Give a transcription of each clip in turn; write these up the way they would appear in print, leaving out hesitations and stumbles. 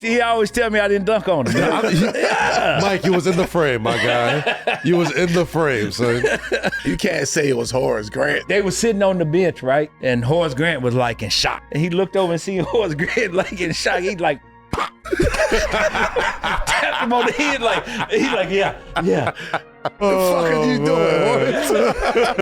He always tell me I didn't dunk on him. Yeah. Mike, you was in the frame, my guy. You was in the frame, son. You can't say it was Horace Grant. They were sitting on the bench, right? And Horace Grant was like in shock. And he looked over and seen Horace Grant like in shock. He's like, pop. Tapped him on the head like, he's like, yeah. What the fuck are you doing, Horace?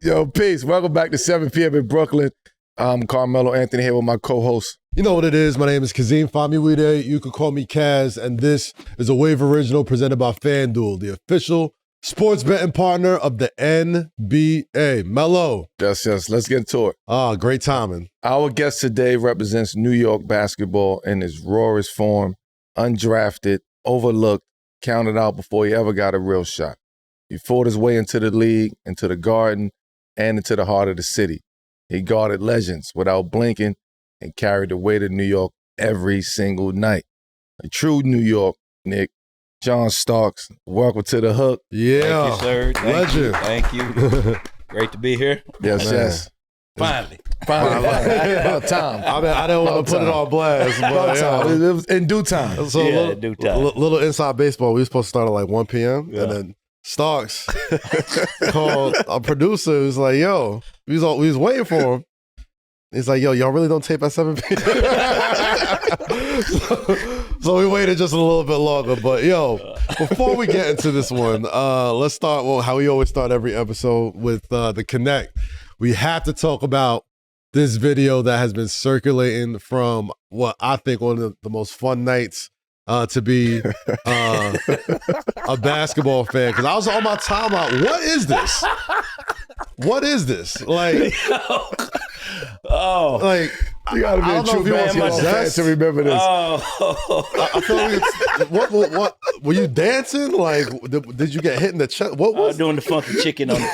Yo, peace. Welcome back to 7 p.m. in Brooklyn. I'm Carmelo Anthony here with my co-host. You know what it is. My name is Kazeem Famuyide. You can call me Kaz, and this is a Wave original presented by FanDuel, the official sports betting partner of the NBA. Melo. Yes. Let's get into it. Great timing. Our guest today represents New York basketball in its rawest form, undrafted, overlooked, counted out before he ever got a real shot. He fought his way into the league, into the Garden, and into the heart of the city. He guarded legends without blinking and carried the weight of New York every single night. A true New York Knick, John Starks. Welcome to the Hook. Yeah. Thank you, sir. Legend. Thank you. Great to be here. Yes. Finally. About time. I didn't want to put it on blast, but Time. It was in due time. So in due time. Little inside baseball. We were supposed to start at like 1 p.m. And then Starks called a producer who's like, yo, we was waiting for him. He's like, yo, y'all really don't tape at 7 p.m. so we waited just a little bit longer. But yo, before we get into this one, let's start how we always start every episode with the Connect. We have to talk about this video that has been circulating from what I think one of the most fun nights to be a basketball fan, because I was on my timeout. What is this? What is this? Like, like you gotta be a true basketball fan to remember this. I feel like what were you dancing? Like, did you get hit in the chest? What was I was doing the funky chicken on the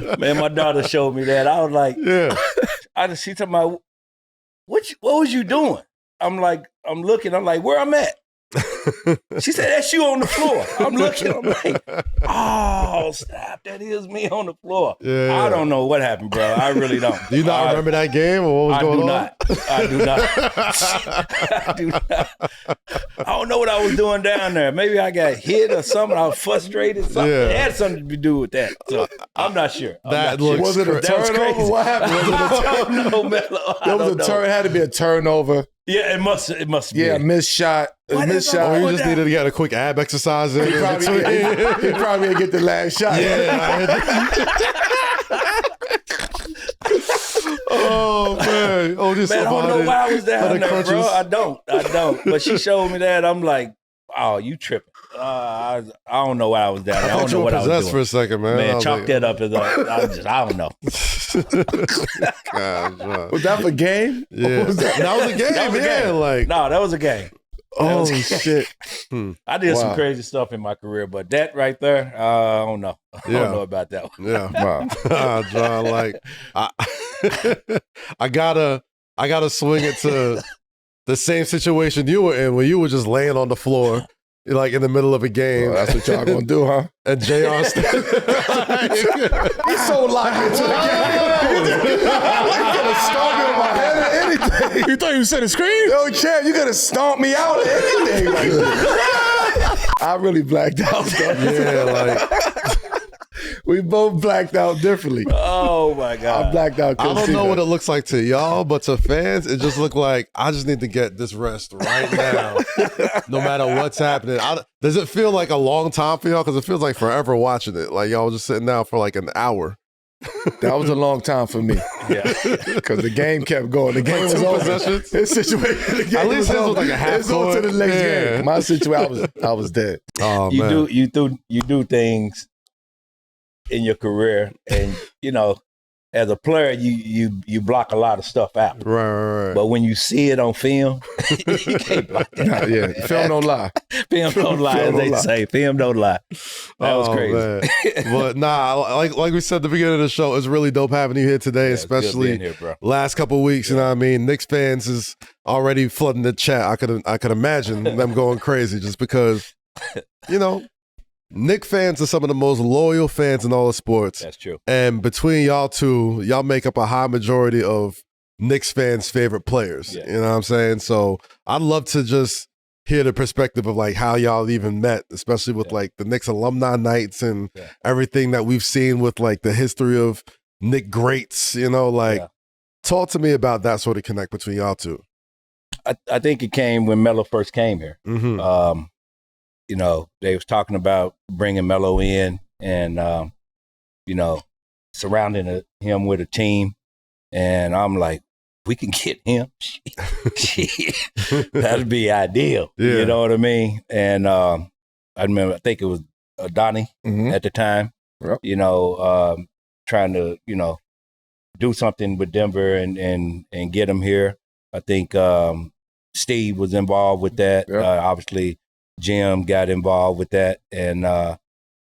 floor. Man, my daughter showed me that. I was like, she talking about, what was you doing? I'm looking, where I'm at? She said, that's you on the floor. I'm looking, I'm like, oh, snap, that is me on the floor. Yeah. I don't know what happened, bro. I really don't. Do you not remember that game or what was going on? I do not. I do not. I don't know what I was doing down there. Maybe I got hit or something. I was frustrated. Something. Yeah. It had something to do with that. So I'm not sure. Was it a turnover? What happened? Was it a No, Melo. It had to be a turnover. Yeah, it must be. Yeah, missed shot. Or you just needed to get a quick ab exercise in. He probably didn't get the last shot. Oh man! Oh, Man, I don't know why I was down there, bro. I don't. But she showed me that. I'm like, oh, you tripping? I don't know why I was down there. I don't know what I was doing for a second, man. Man, chalk that up as I don't know. God, was that for game? Yeah, that was a game. That was a game. Like, no, that was a game. Oh shit! I did some crazy stuff in my career, but that right there, I don't know. I don't know about that one. Yeah, wow. John, like, I gotta swing it to the same situation you were in when you were just laying on the floor, like in the middle of a game. That's what y'all gonna do, huh? And JR He's so locked into the game. You gonna stomp me on my head or anything? You thought you said a screen? Yo, champ, you gonna stomp me out or anything? I really blacked out, though. Yeah, like we both blacked out differently. Oh my God. I blacked out. I don't know what it looks like to y'all, but to fans, it just looked like I just need to get this rest right now, no matter what's happening. Does it feel like a long time for y'all? Because it feels like forever watching it. Like y'all just sitting down for like an hour. That was a long time for me. Yeah, because the game kept going. The game was over. His situation. The game At least was his was over. like a half It's on to the next game. My situation, I was dead. Oh man, you do things in your career, and as a player, you block a lot of stuff out. Right. But when you see it on film, you can't block that out. Yeah, film don't lie. Film don't lie, as they say. Film don't lie. That was crazy. Man. But like we said at the beginning of the show, it's really dope having you here today, especially here, bro. Last couple of weeks. You know what I mean? Knicks fans is already flooding the chat. I could imagine them going crazy just because you know, Knicks fans are some of the most loyal fans in all of sports. That's true. And between y'all two, y'all make up a high majority of Knicks fans' favorite players. Yeah. You know what I'm saying? So I'd love to just hear the perspective of like how y'all even met, especially with like the Knicks alumni nights and everything that we've seen with like the history of Knick greats, you know, like talk to me about that sort of connect between y'all two. I think it came when Melo first came here. Mm-hmm. You know, they was talking about bringing Melo in and, you know, surrounding him with a team. And I'm like, we can get him. That'd be ideal. Yeah. You know what I mean? And I remember, I think it was Donnie at the time, you know, trying to, you know, do something with Denver and get him here. I think Steve was involved with that. Obviously, Jim got involved with that and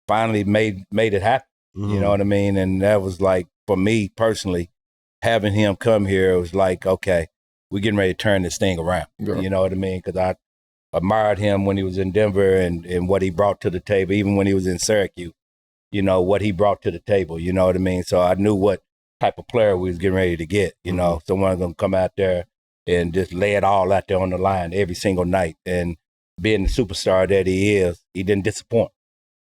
finally made it happen. You know what I mean? And that was like, for me personally, having him come here, it was like, okay, we're getting ready to turn this thing around. You know what I mean? Because I admired him when he was in Denver and what he brought to the table, even when he was in Syracuse, you know, what he brought to the table. You know what I mean? So I knew what type of player we was getting ready to get, you know, someone going to come out there and just lay it all out there on the line every single night. And being the superstar that he is, he didn't disappoint.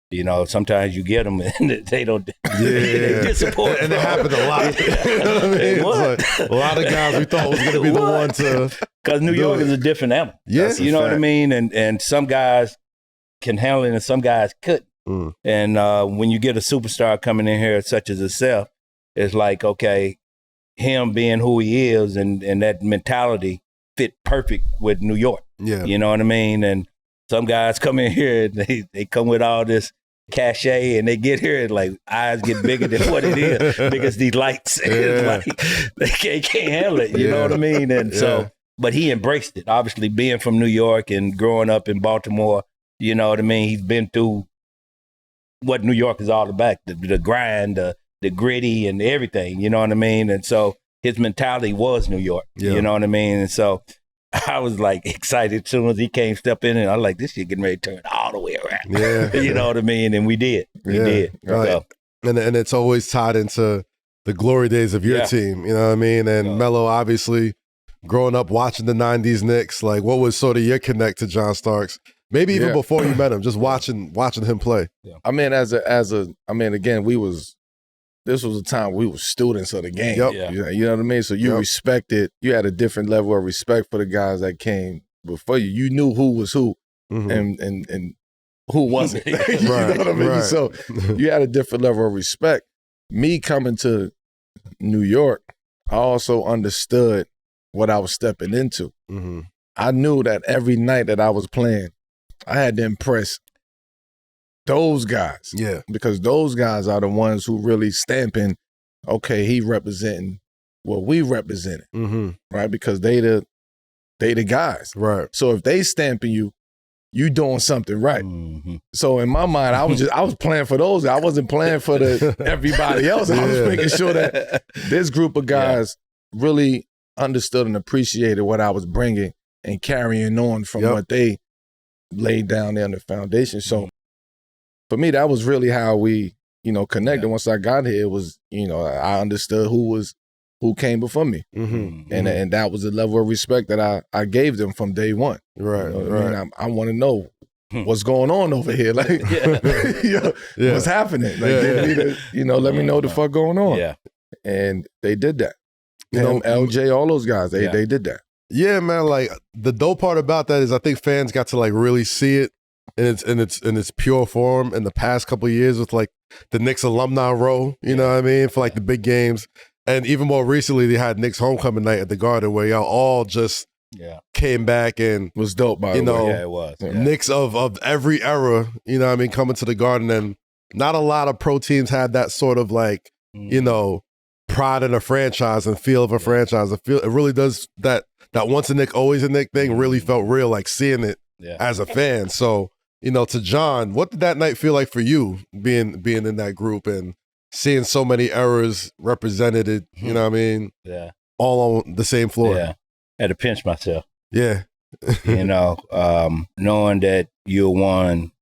You know, sometimes you get them and they don't they disappoint. And it happened a lot. You know what I mean? Like, a lot of guys we thought was going to be the one to. Because New York is a different animal. Yes. You know what I mean? And some guys can handle it and some guys couldn't. And when you get a superstar coming in here such as himself, it's like, okay, him being who he is and that mentality fit perfect with New York. Yeah. You know what I mean? And some guys come in here and they come with all this cachet and they get here and like eyes get bigger than what it is because these lights like they can't handle it. You know what I mean? And so, but he embraced it. Obviously, being from New York and growing up in Baltimore, you know what I mean? He's been through what New York is all about, the grind, the gritty and everything, you know what I mean? And so his mentality was New York, you know what I mean? And so I was like excited as soon as he came step in and I was like, this shit getting ready to turn all the way around. You know what I mean? And we did. We did. Right. So. And it's always tied into the glory days of your team, you know what I mean? And Melo, obviously, growing up watching the 90s Knicks, like what was sort of your connect to John Starks? Maybe even before you met him, just watching him play. I mean, again, this was a time we were students of the game. You know what I mean? So you respected, you had a different level of respect for the guys that came before you. You knew who was who and who wasn't. You know what I mean? So you had a different level of respect. Me coming to New York, I also understood what I was stepping into. I knew that every night that I was playing, I had to impress those guys. Yeah. Because those guys are the ones who really stamping, okay, he representing what we represented. Right? Because they the guys. Right. So if they stamping you, you doing something right. So in my mind, I was playing for those. I wasn't playing for everybody else. I was making sure that this group of guys really understood and appreciated what I was bringing and carrying on from what they laid down there on the foundation. So for me, that was really how we, you know, connected. Once I got here, it was, you know, I understood who came before me. And that was the level of respect that I gave them from day one. Right, you know I mean? I want to know what's going on over here. Like, what's happening? Like, they need to, you know, let me know the fuck going on. And they did that. You know, LJ, all those guys, they did that. Yeah, man. Like the dope part about that is I think fans got to like really see it in its pure form in the past couple of years with like the Knicks alumni row. You know what I mean? For like the big games. And even more recently, they had Knicks homecoming night at the Garden where y'all all just came back and was dope, by the way. Yeah, it was. Knicks of every era, you know what I mean, coming to the Garden. And not a lot of pro teams had that sort of like, you know, pride in a franchise and feel of a franchise. It really does that once a Knick, always a Knick thing really felt real, like seeing it as a fan. So, you know, to John, what did that night feel like for you being in that group and seeing so many eras represented, you know what I mean? Yeah. All on the same floor. Yeah. Had to pinch myself. Yeah. You know, knowing that you're one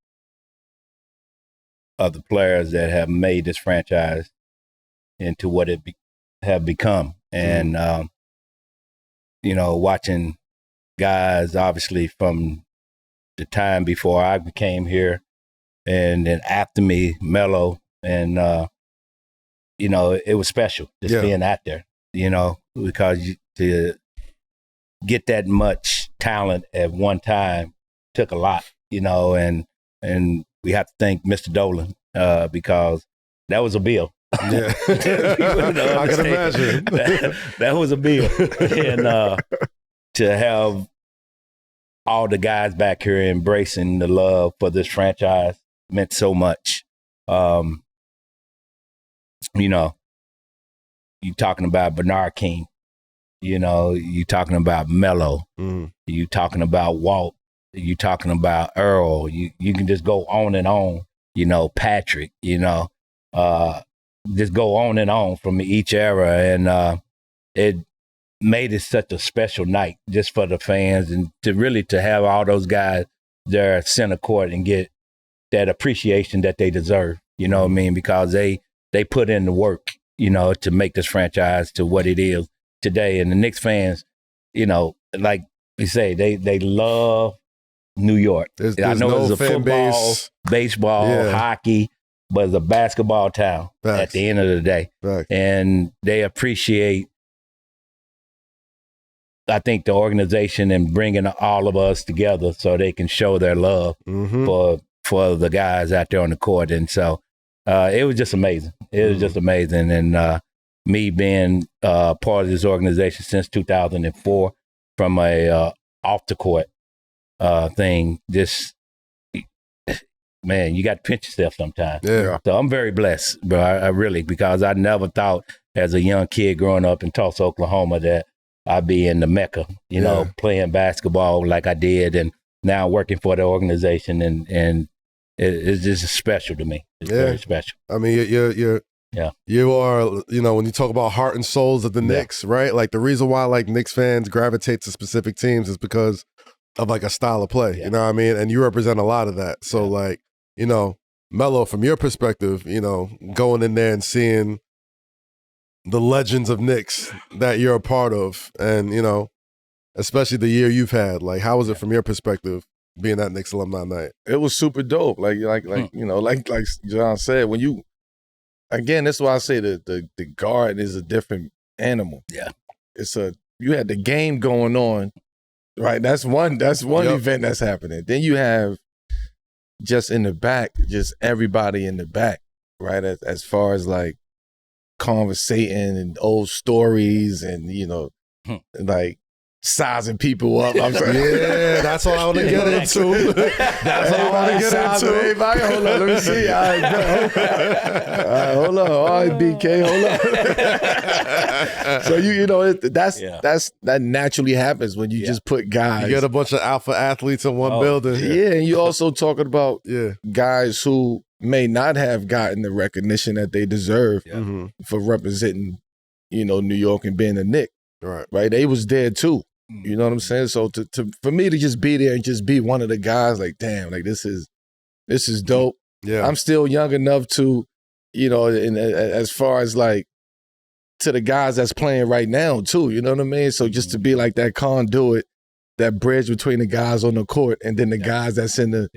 of the players that have made this franchise into what it have become. And, watching guys, obviously, from the time before I became here and then after me, Melo, and, it was special just being out there, because to get that much talent at one time took a lot, and we have to thank Mr. Dolan because that was a bill. Yeah, I can imagine. That was a bill. And to have all the guys back here embracing the love for this franchise meant so much. You talking about Bernard King, you talking about Melo, you talking about Walt, you talking about Earl, you can just go on and on, Patrick, just go on and on from each era. And it made it such a special night just for the fans, and to have all those guys there at center court and get that appreciation that they deserve, you know what I mean? Because they put in the work, to make this franchise to what it is today. And the Knicks fans, like we say, they love New York. There's I know no it's a fan football, base. baseball, hockey, but it's a basketball town at the end of the day. Facts. And they appreciate, I think, the organization and bringing all of us together so they can show their love for the guys out there on the court. And so it was just amazing. It was just amazing. And me being part of this organization since 2004 from a off the court thing, just, man, you got to pinch yourself sometimes. Yeah. So I'm very blessed, bro. I really, because I never thought as a young kid growing up in Tulsa, Oklahoma, that I'd be in the Mecca, playing basketball like I did, and now working for the organization, and it's just special to me. It's very special. I mean, you are, when you talk about heart and souls of the Knicks, right? Like the reason why like Knicks fans gravitate to specific teams is because of like a style of play, you know what I mean? And you represent a lot of that. So like, Melo, from your perspective, going in there and seeing the legends of Knicks that you're a part of, and especially the year you've had, like how was it from your perspective being at Knicks Alumni Night? It was super dope. Like John said, when you, again, that's why I say the Garden is a different animal. Yeah, you had the game going on, right? That's one event that's happening. Then you have just in the back, just everybody in the back, right? As far as like conversating and old stories and like sizing people up. I'm sorry. Yeah, that's what I want to get into. That's what I want to get into. Everybody, hold on, let me see. All right, hold on. All right, BK, hold on. So that naturally happens when you just put guys. You get a bunch of alpha athletes in one building. Yeah, and you also talking about guys who may not have gotten the recognition that they deserve for representing, New York and being a Knick. Right. They was there too. You know what I'm saying? So for me to just be there and just be one of the guys, like, damn, like this is dope. Yeah. I'm still young enough to, and as far as like to the guys that's playing right now too, you know what I mean? So just to be like that conduit, that bridge between the guys on the court and then the guys that's in the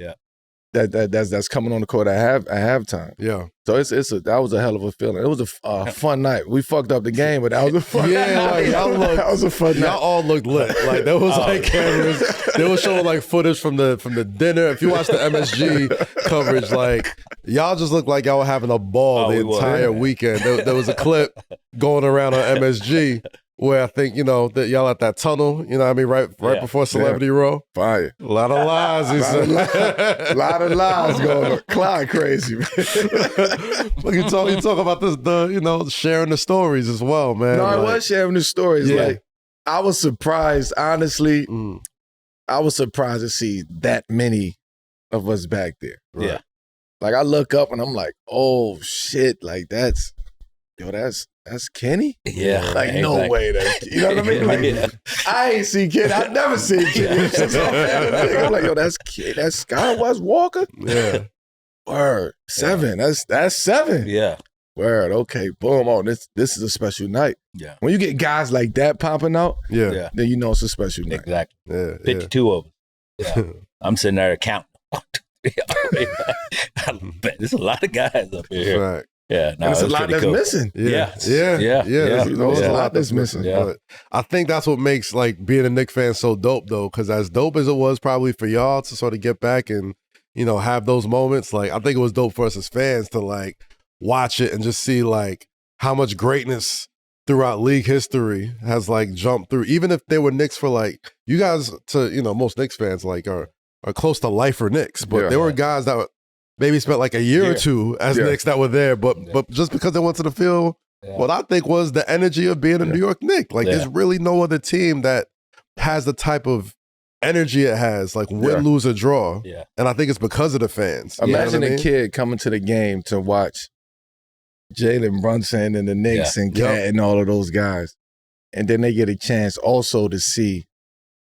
that's coming on the court at halftime. Yeah. So that was a hell of a feeling. It was a fun night. We fucked up the game, but that was a fun night. That was a fun night. Y'all all looked lit. Like there was like cameras. They were showing like footage from the dinner. If you watch the MSG coverage, like y'all just looked like y'all were having a ball the entire weekend. There was a clip going around on MSG where I think, that y'all at that tunnel, you know what I mean, right before Celebrity Row. Fire. A lot of lies. A lot of lies going on. Clyde crazy, man. But you talk about this, sharing the stories as well, man. No, I was sharing the stories. Yeah. Like, I was surprised, honestly. I was surprised to see that many of us back there. Right. Yeah. Like, I look up and I'm like, oh, shit, like that's Kenny? Yeah. Like, no way. You know what I mean? Like, I ain't seen Kenny. I've never seen Kenny. I'm like, yo, that's Skywatch Walker? Yeah. Word. 7. That's 7. Yeah. Word. Okay. Boom. Oh, this is a special night. Yeah. When you get guys like that popping out, Yeah. then you know it's a special night. Exactly. Yeah. 52 of them. Yeah. I'm sitting there counting. There's a lot of guys up here. Right. Yeah. No, And it's a it was lot pretty that's cool. missing. Yeah. Yeah. There's a lot that's missing. missing. Yeah. But I think that's what makes like being a Knicks fan so dope, though, because as dope as it was probably for y'all to sort of get back and have those moments, like I think it was dope for us as fans to like watch it and just see like how much greatness throughout league history has like jumped through. Even if they were Knicks for like you guys, to most Knicks fans like are close to life for Knicks, but there were guys that maybe spent like a year or two as Knicks that were there, but just because they went to the field, what I think was the energy of being a New York Knick. Like there's really no other team that has the type of energy it has, like win, lose, or draw. Yeah. And I think it's because of the fans. Imagine a kid coming to the game to watch Jalen Brunson and the Knicks and Cat and all of those guys. And then they get a chance also to see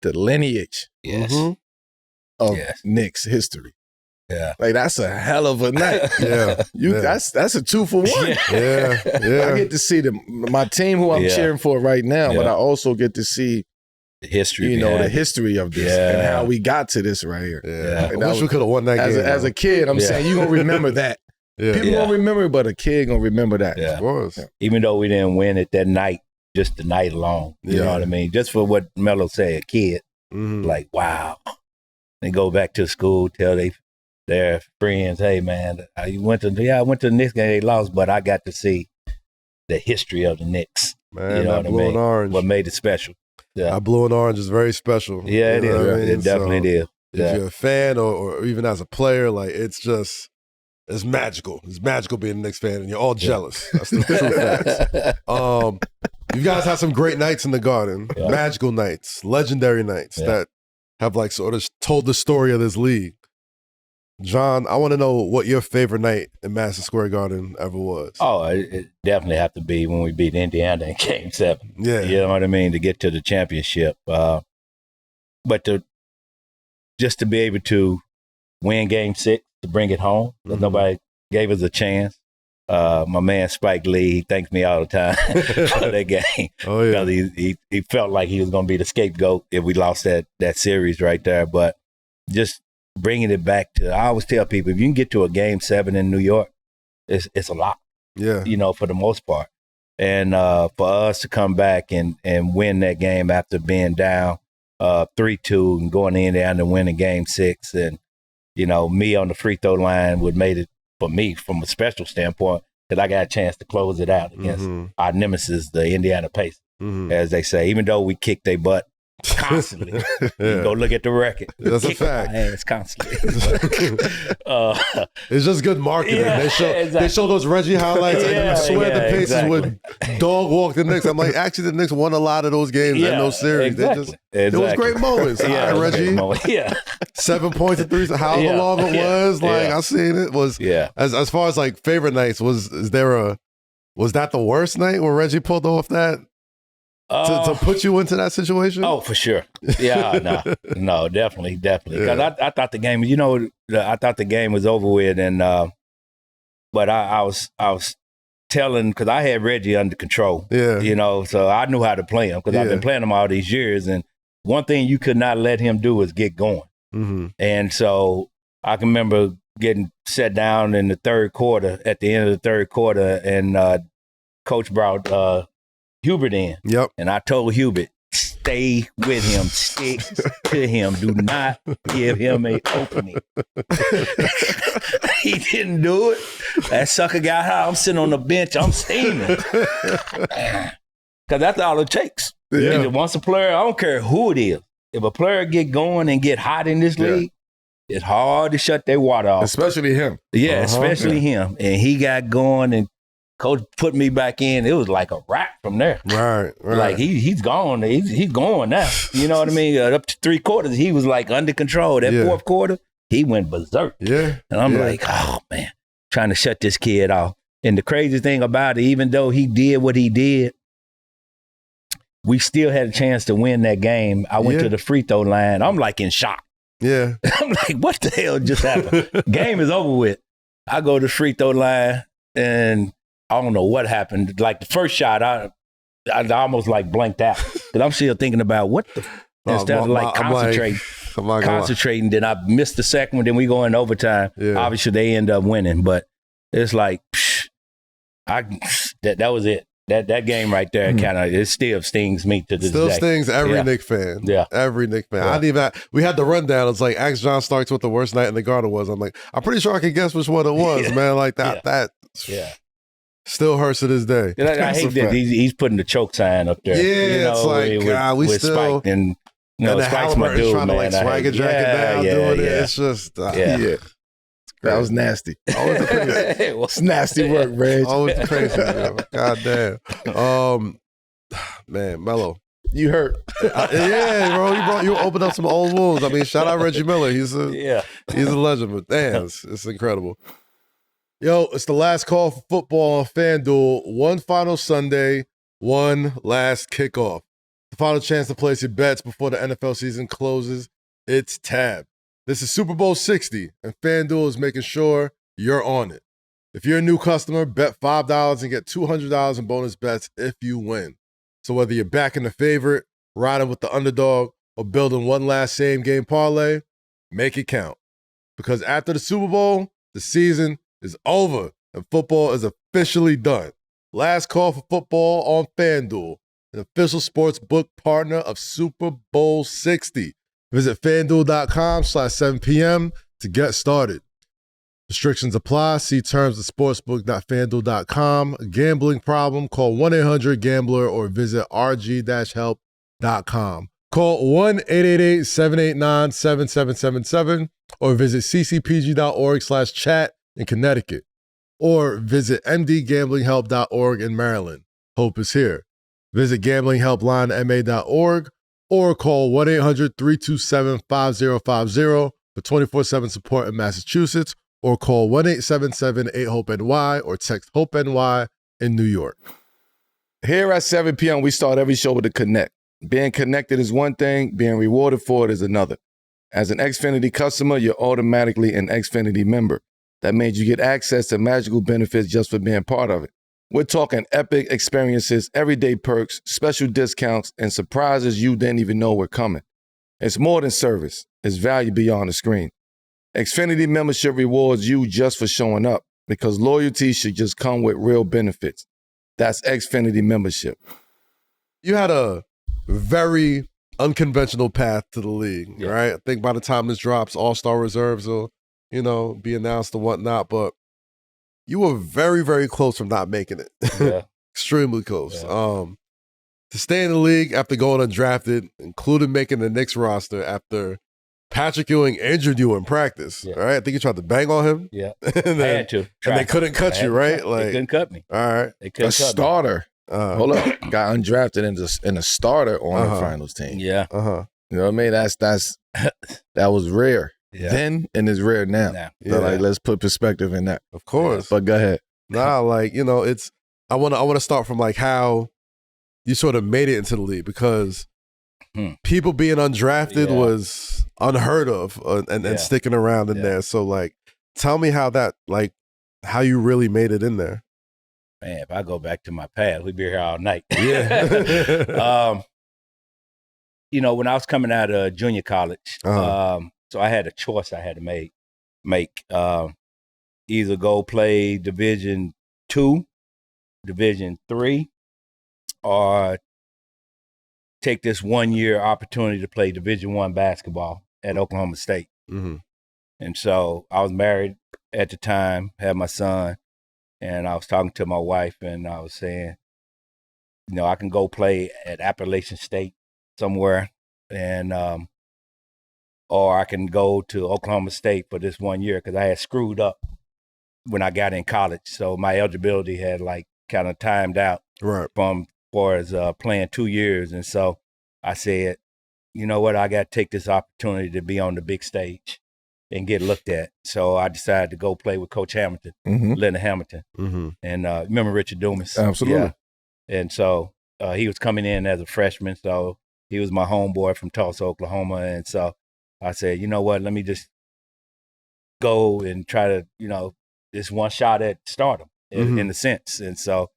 the lineage of Knicks history. Yeah. Like that's a hell of a night. That's a 2 for 1. Yeah. I get to see my team who I'm cheering for right now, but I also get to see the history, the history of this and how we got to this right here. I wish we could have won that game. As a kid, I'm saying you're gonna remember that. People gonna remember it, but a kid gonna remember that. Of course. Even though we didn't win it that night, just the night alone. You know what I mean? Just for what Melo said, kid, like, wow. They go back to school, tell their friends, hey man, I went to the Knicks game, they lost, but I got to see the history of the Knicks. Man, you know that blue and orange. What made it special. Yeah. That blue and orange is very special. Yeah, it is. I mean? It definitely is. If you're a fan or even as a player, like it's magical. It's magical being a Knicks fan, and you're all jealous. That's the true facts. You guys had some great nights in the Garden, magical nights, legendary nights that have like sort of told the story of this league. John, I want to know what your favorite night in Madison Square Garden ever was. Oh, it definitely have to be when we beat Indiana in Game 7. Yeah. You know what I mean? To get to the championship. But just to be able to win Game 6, to bring it home, because nobody gave us a chance. My man Spike Lee, he thanks me all the time for that game. Oh, yeah. Because he felt like he was going to be the scapegoat if we lost that series right there. But just bringing it back to, I always tell people, if you can get to a Game 7 in New York, it's a lot. Yeah. For the most part. And for us to come back and win that game after being down 3-2 and going in there and winning Game 6, and me on the free throw line would made it for me from a special standpoint that I got a chance to close it out against our nemesis, the Indiana Pacers, as they say. Even though we kicked their butt constantly, you can go look at the record. That's a fact. My ass constantly. It's just good marketing. They show those Reggie highlights, and you swear the Pacers would dog walk the Knicks. I'm like, actually, the Knicks won a lot of those games and those series. Exactly. It was great moments. Reggie. 7 points and 3, however long it was. Like I seen it was. As far as like favorite nights, was that the worst night where Reggie pulled off that? To put you into that situation? Oh, for sure. Yeah, no, definitely. Because I thought the game, I thought the game was over with, and but I was telling, because I had Reggie under control. Yeah, so I knew how to play him because I've been playing him all these years, and one thing you could not let him do is get going. And so I can remember getting set down in the third quarter, at the end of the third quarter, and Coach brought Hubert in. Yep. And I told Hubert, stay with him, stick to him. Do not give him an opening. He didn't do it. That sucker got high. I'm sitting on the bench. I'm steaming. Because that's all it takes. Yeah. Once a player, I don't care who it is, if a player get going and get hot in this league, it's hard to shut their water off. Especially him. Yeah, especially him. And he got going, and Coach put me back in. It was like a wrap from there. Right. Like he's gone. He's going now. You know what I mean? Up to 3 quarters, he was like under control. That fourth quarter, he went berserk. Yeah. And I'm like, oh man, trying to shut this kid off. And the crazy thing about it, even though he did what he did, we still had a chance to win that game. I went to the free throw line. I'm like in shock. Yeah. I'm like, what the hell just happened? Game is over with. I go to the free throw line, and I don't know what happened. Like the first shot, I almost like blanked out because I'm still thinking about what the. Instead of like concentrating, then I missed the second one. Then we go in overtime. Yeah. Obviously, they end up winning, but it's like that was it. That game right there, kind of, it still stings me to this day. Still stings every Knicks fan. Yeah. Every Knicks fan. I didn't even, we had the rundown. It's like, ask John Starks what the worst night in the Garden was. I'm like, I'm pretty sure I can guess which one it was, man. Like that still hurts to this day. I hate that he's putting the choke sign up there. Yeah, it's like, God, we still. Spike and Spike's my dude, trying to like swagger jack it down, doing it. It's just, that was nasty. Always it's nasty work, Reg. Always the crazy, man. God damn. Man, Melo. You hurt. Yeah, bro. You opened up some old wounds. I mean, shout out Reggie Miller. He's a legend, but damn, it's incredible. Yo, it's the last call for football on FanDuel. One final Sunday, one last kickoff. The final chance to place your bets before the NFL season closes. It's Tab. This is Super Bowl 60, and FanDuel is making sure you're on it. If you're a new customer, bet $5 and get $200 in bonus bets if you win. So whether you're backing the favorite, riding with the underdog, or building one last same-game parlay, make it count. Because after the Super Bowl, the season is over, and football is officially done. Last call for football on FanDuel, an official sports book partner of Super Bowl 60. Visit FanDuel.com/7 p.m. to get started. Restrictions apply. See terms at sportsbook.fanduel.com. Gambling problem? Call 1-800-GAMBLER or visit rg-help.com. Call 1-888-789-7777 or visit ccpg.org/chat in Connecticut or visit mdgamblinghelp.org in Maryland. Hope is here. Visit gamblinghelplinema.org or call 1-800-327-5050 for 24/7 support in Massachusetts, or call 1-877-8-HOPE-NY or text HOPE-NY in New York. Here at 7 p.m., we start every show with a connect. Being connected is one thing, being rewarded for it is another. As an Xfinity customer, you're automatically an Xfinity member. That means you get access to magical benefits just for being part of it. We're talking epic experiences, everyday perks, special discounts, and surprises you didn't even know were coming. It's more than service. It's value beyond the screen. Xfinity membership rewards you just for showing up, because loyalty should just come with real benefits. That's Xfinity membership. You had a very unconventional path to the league, right? I think by the time this drops, All-Star reserves will, be announced and whatnot, but you were very, very close from not making it. Yeah. Extremely close. Yeah. To stay in the league after going undrafted, including making the Knicks roster after Patrick Ewing injured you in practice, right? I think you tried to bang on him. Yeah. And I had to. And they couldn't cut you, right? They couldn't cut me. All right. They couldn't cut starter. Hold up. Got undrafted in a starter on the finals team. Yeah. You know what I mean? That was rare. Yeah. Then and it's rare now. So let's put perspective in that. Of course. But go ahead. It's I wanna start from like how you sort of made it into the league, because people being undrafted was unheard of and sticking around in there. So like, tell me how how you really made it in there. Man, if I go back to my past, we'd be here all night. Yeah. When I was coming out of junior college, so I had a choice I had to make. Either go play Division II, Division III, or take this 1-year opportunity to play Division I basketball at Oklahoma State. Mm-hmm. And so I was married at the time, had my son, and I was talking to my wife, and I was saying, I can go play at Appalachian State somewhere, and or I can go to Oklahoma State for this 1 year, because I had screwed up when I got in college. So my eligibility had kind of timed out from far as playing 2 years. And so I said, you know what, I got to take this opportunity to be on the big stage and get looked at. So I decided to go play with Coach Hamilton, Leonard Hamilton. Mm-hmm. And remember Richard Dumas? Absolutely. Yeah. And so he was coming in as a freshman. So he was my homeboy from Tulsa, Oklahoma. And so I said, you know what, let me just go and try to, this one shot at stardom in a sense. And so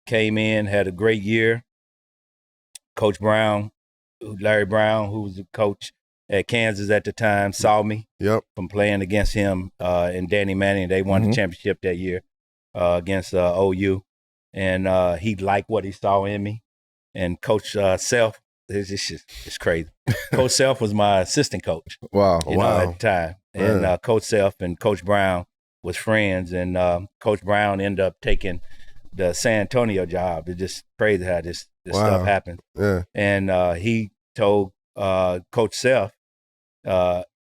came in, had a great year. Coach Brown, Larry Brown, who was the coach at Kansas at the time, saw me from playing against him and Danny Manning. They won the championship that year against OU. And he liked what he saw in me. And Coach Self, it's crazy. Coach Self was my assistant coach. Wow. You know, at the time. And Coach Self and Coach Brown was friends. And Coach Brown ended up taking the San Antonio job. It's just crazy how this stuff happened. Yeah. And he told Coach Self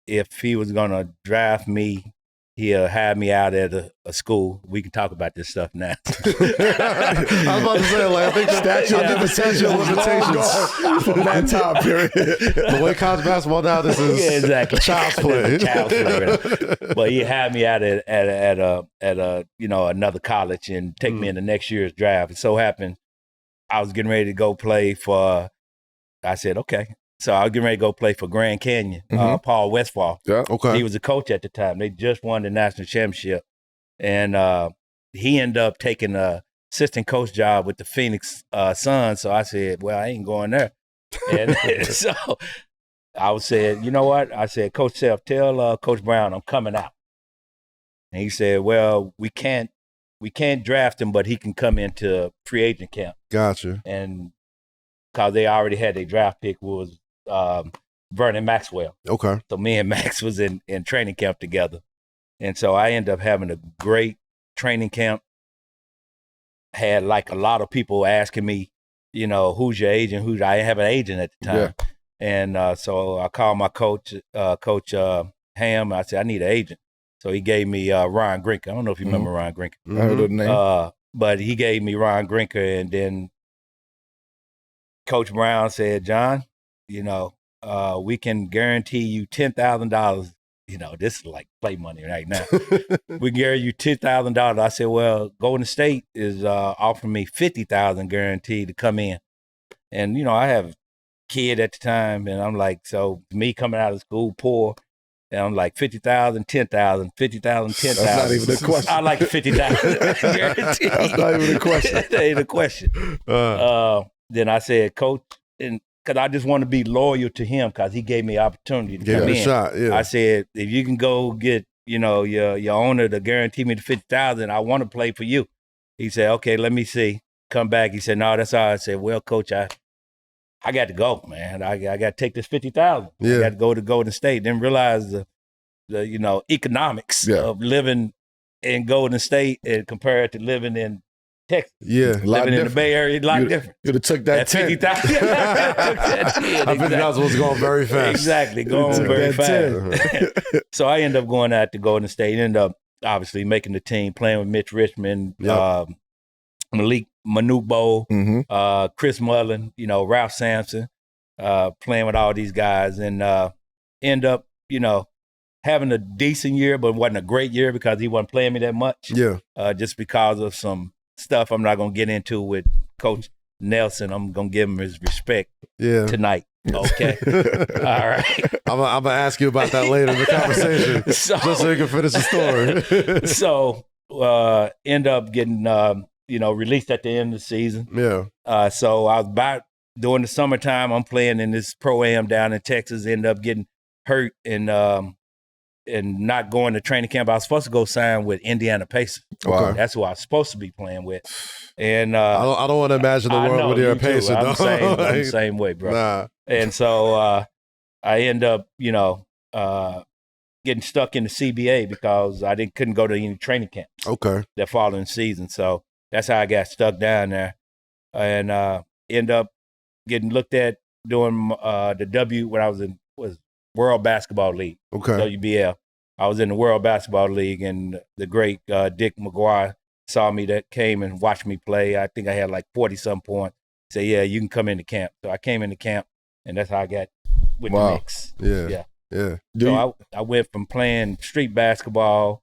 if he was going to draft me, he'll have me out at a school. We can talk about this stuff now. I was about to say, like, I think statute of limitations from that time period. The way college basketball now, this is exactly child's play. Child's play. But he had me out at a another college and take me in the next year's draft. It so happened I was getting ready to go play for. I said okay. So I was getting ready to go play for Grand Canyon, Paul Westphal. Yeah, okay. He was a coach at the time. They just won the national championship. And he ended up taking a assistant coach job with the Phoenix Suns. So I said, well, I ain't going there. And so I said, you know what? I said, Coach Self, tell Coach Brown I'm coming out. And he said, well, we can't draft him, but he can come into free agent camp. Gotcha. And because they already had their draft pick was Vernon Maxwell. Okay. So me and Max was in training camp together. And so I ended up having a great training camp. Had like a lot of people asking me, you know, who's your agent? I didn't have an agent at the time. Yeah. And so I called my coach, Coach Ham. I said, I need an agent. So he gave me Ron Grinker. I don't know if you remember Ron Grinker. I heard the name. But he gave me Ron Grinker, and then Coach Brown said, John, you know, we can guarantee you $10,000. You know, this is like play money right now. We guarantee you $10,000. I said, well, Golden State is offering me $50,000 guaranteed to come in. And, you know, I have a kid at the time, and I'm like, so me coming out of school poor, and I'm like, 50,000, 10,000, 50,000, 10,000. That's not even a question. I like 50,000 guaranteed. That's not even a question. That ain't a question. Then I said, Coach, and because I just want to be loyal to him because he gave me an opportunity to come in. A shot, yeah. I said, if you can go get, you know, your owner to guarantee me the 50,000, I want to play for you. He said, okay, let me see. Come back. He said, no, that's all. I said, well, Coach, I got to go, man. I got to take this 50,000. Yeah. I got to go to Golden State. Didn't realize the you know, economics of living in Golden State and compared to living in Texas. Yeah. Living in the Bay Area, a lot different. You'd have took that 50,000. I think that was going very fast. Exactly, going very fast. So I ended up going out to Golden State, ended up obviously making the team, playing with Mitch Richmond, Malik Manute, Chris Mullin, you know, Ralph Sampson, playing with all these guys, and end up, you know, having a decent year, but wasn't a great year because he wasn't playing me that much. Yeah. Just because of some stuff I'm not going to get into with Coach Nelson. I'm going to give him his respect tonight. Okay. All right. I'm going to ask you about that later in the conversation, just so you can finish the story. So end up getting, you know, released at the end of the season. Yeah. So I was about, during the summertime, I'm playing in this Pro-Am down in Texas, end up getting hurt and not going to training camp. I was supposed to go sign with Indiana Pacers. Wow. That's who I was supposed to be playing with. And I don't want to imagine the world with your Pacers. I'm the same way, bro. Nah. And so I end up, you know, getting stuck in the CBA because I couldn't go to any training camps. Okay. That following season. So that's how I got stuck down there. And end up getting looked at doing when I was in World Basketball League, WBL. I was in the World Basketball League, and the great Dick McGuire saw me, that came and watched me play. I think I had like 40-some points. Said, yeah, you can come into camp. So I came into camp, and that's how I got with the Knicks. Yeah. So I went from playing street basketball,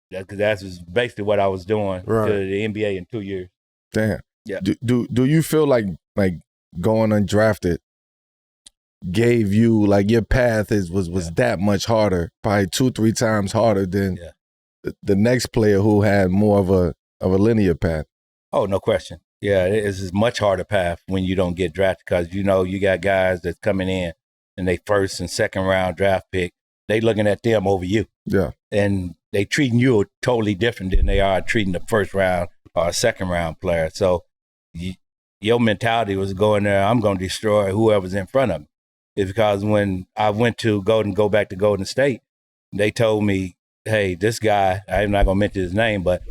because that was basically what I was doing, to the NBA in 2 years. Damn. Yeah. Do you feel like going undrafted gave you, like, your path was that much harder, probably 2-3 times harder than the next player who had more of a linear path. Oh, no question. Yeah, it's a much harder path when you don't get drafted because, you got guys that's coming in and they first and second round draft pick. They looking at them over you. Yeah. And they treating you totally different than they are treating the first round or second round player. So your mentality was going there, I'm going to destroy whoever's in front of me. It's because when I went to go back to Golden State, they told me, hey, this guy, I'm not going to mention his name, but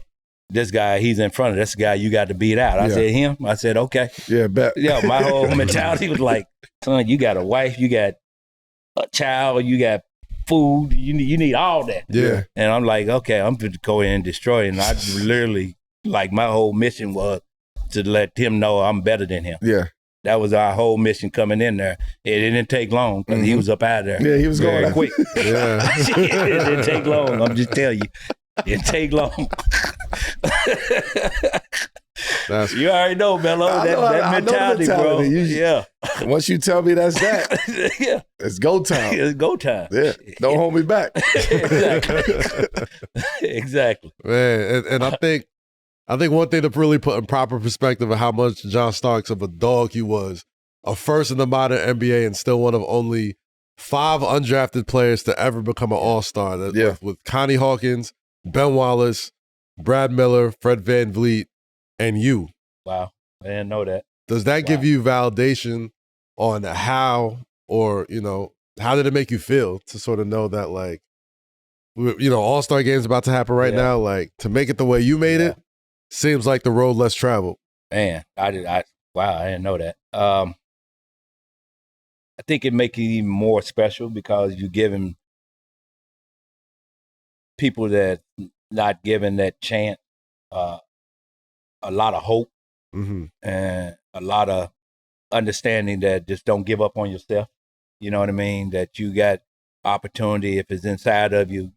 this guy, he's in front of this guy, you got to beat out. I said, him? I said, okay. Yeah, bet. Yeah, my whole mentality was like, son, you got a wife, you got a child, you got food, you need all that. Yeah. And I'm like, okay, I'm going to go in and destroy it. And I literally, like, my whole mission was to let him know I'm better than him. Yeah. That was our whole mission coming in there. It didn't take long because he was up out of there. Yeah, he was going quick. Yeah. It didn't take long. I'm just telling you. It didn't take long. You already know, Melo. That mentality, bro. Yeah. Once you tell me that's that, Yeah. it's go time. It's go time. Yeah. Don't hold me back. Exactly. Exactly. Man, and I think one thing to really put in proper perspective of how much John Starks of a dog he was, a first in the modern NBA and still one of only 5 undrafted players to ever become an all-star. With Connie Hawkins, Ben Wallace, Brad Miller, Fred VanVleet, and you. Wow. I didn't know that. Does that give you validation on how, or, how did it make you feel to sort of know that, like, all-star game's about to happen right now, like, to make it the way you made it, seems like the road less traveled. Man, I didn't know that. I think it makes it even more special because you're giving people that not given that chance a lot of hope and a lot of understanding that just don't give up on yourself. You know what I mean? That you got opportunity. If it's inside of you,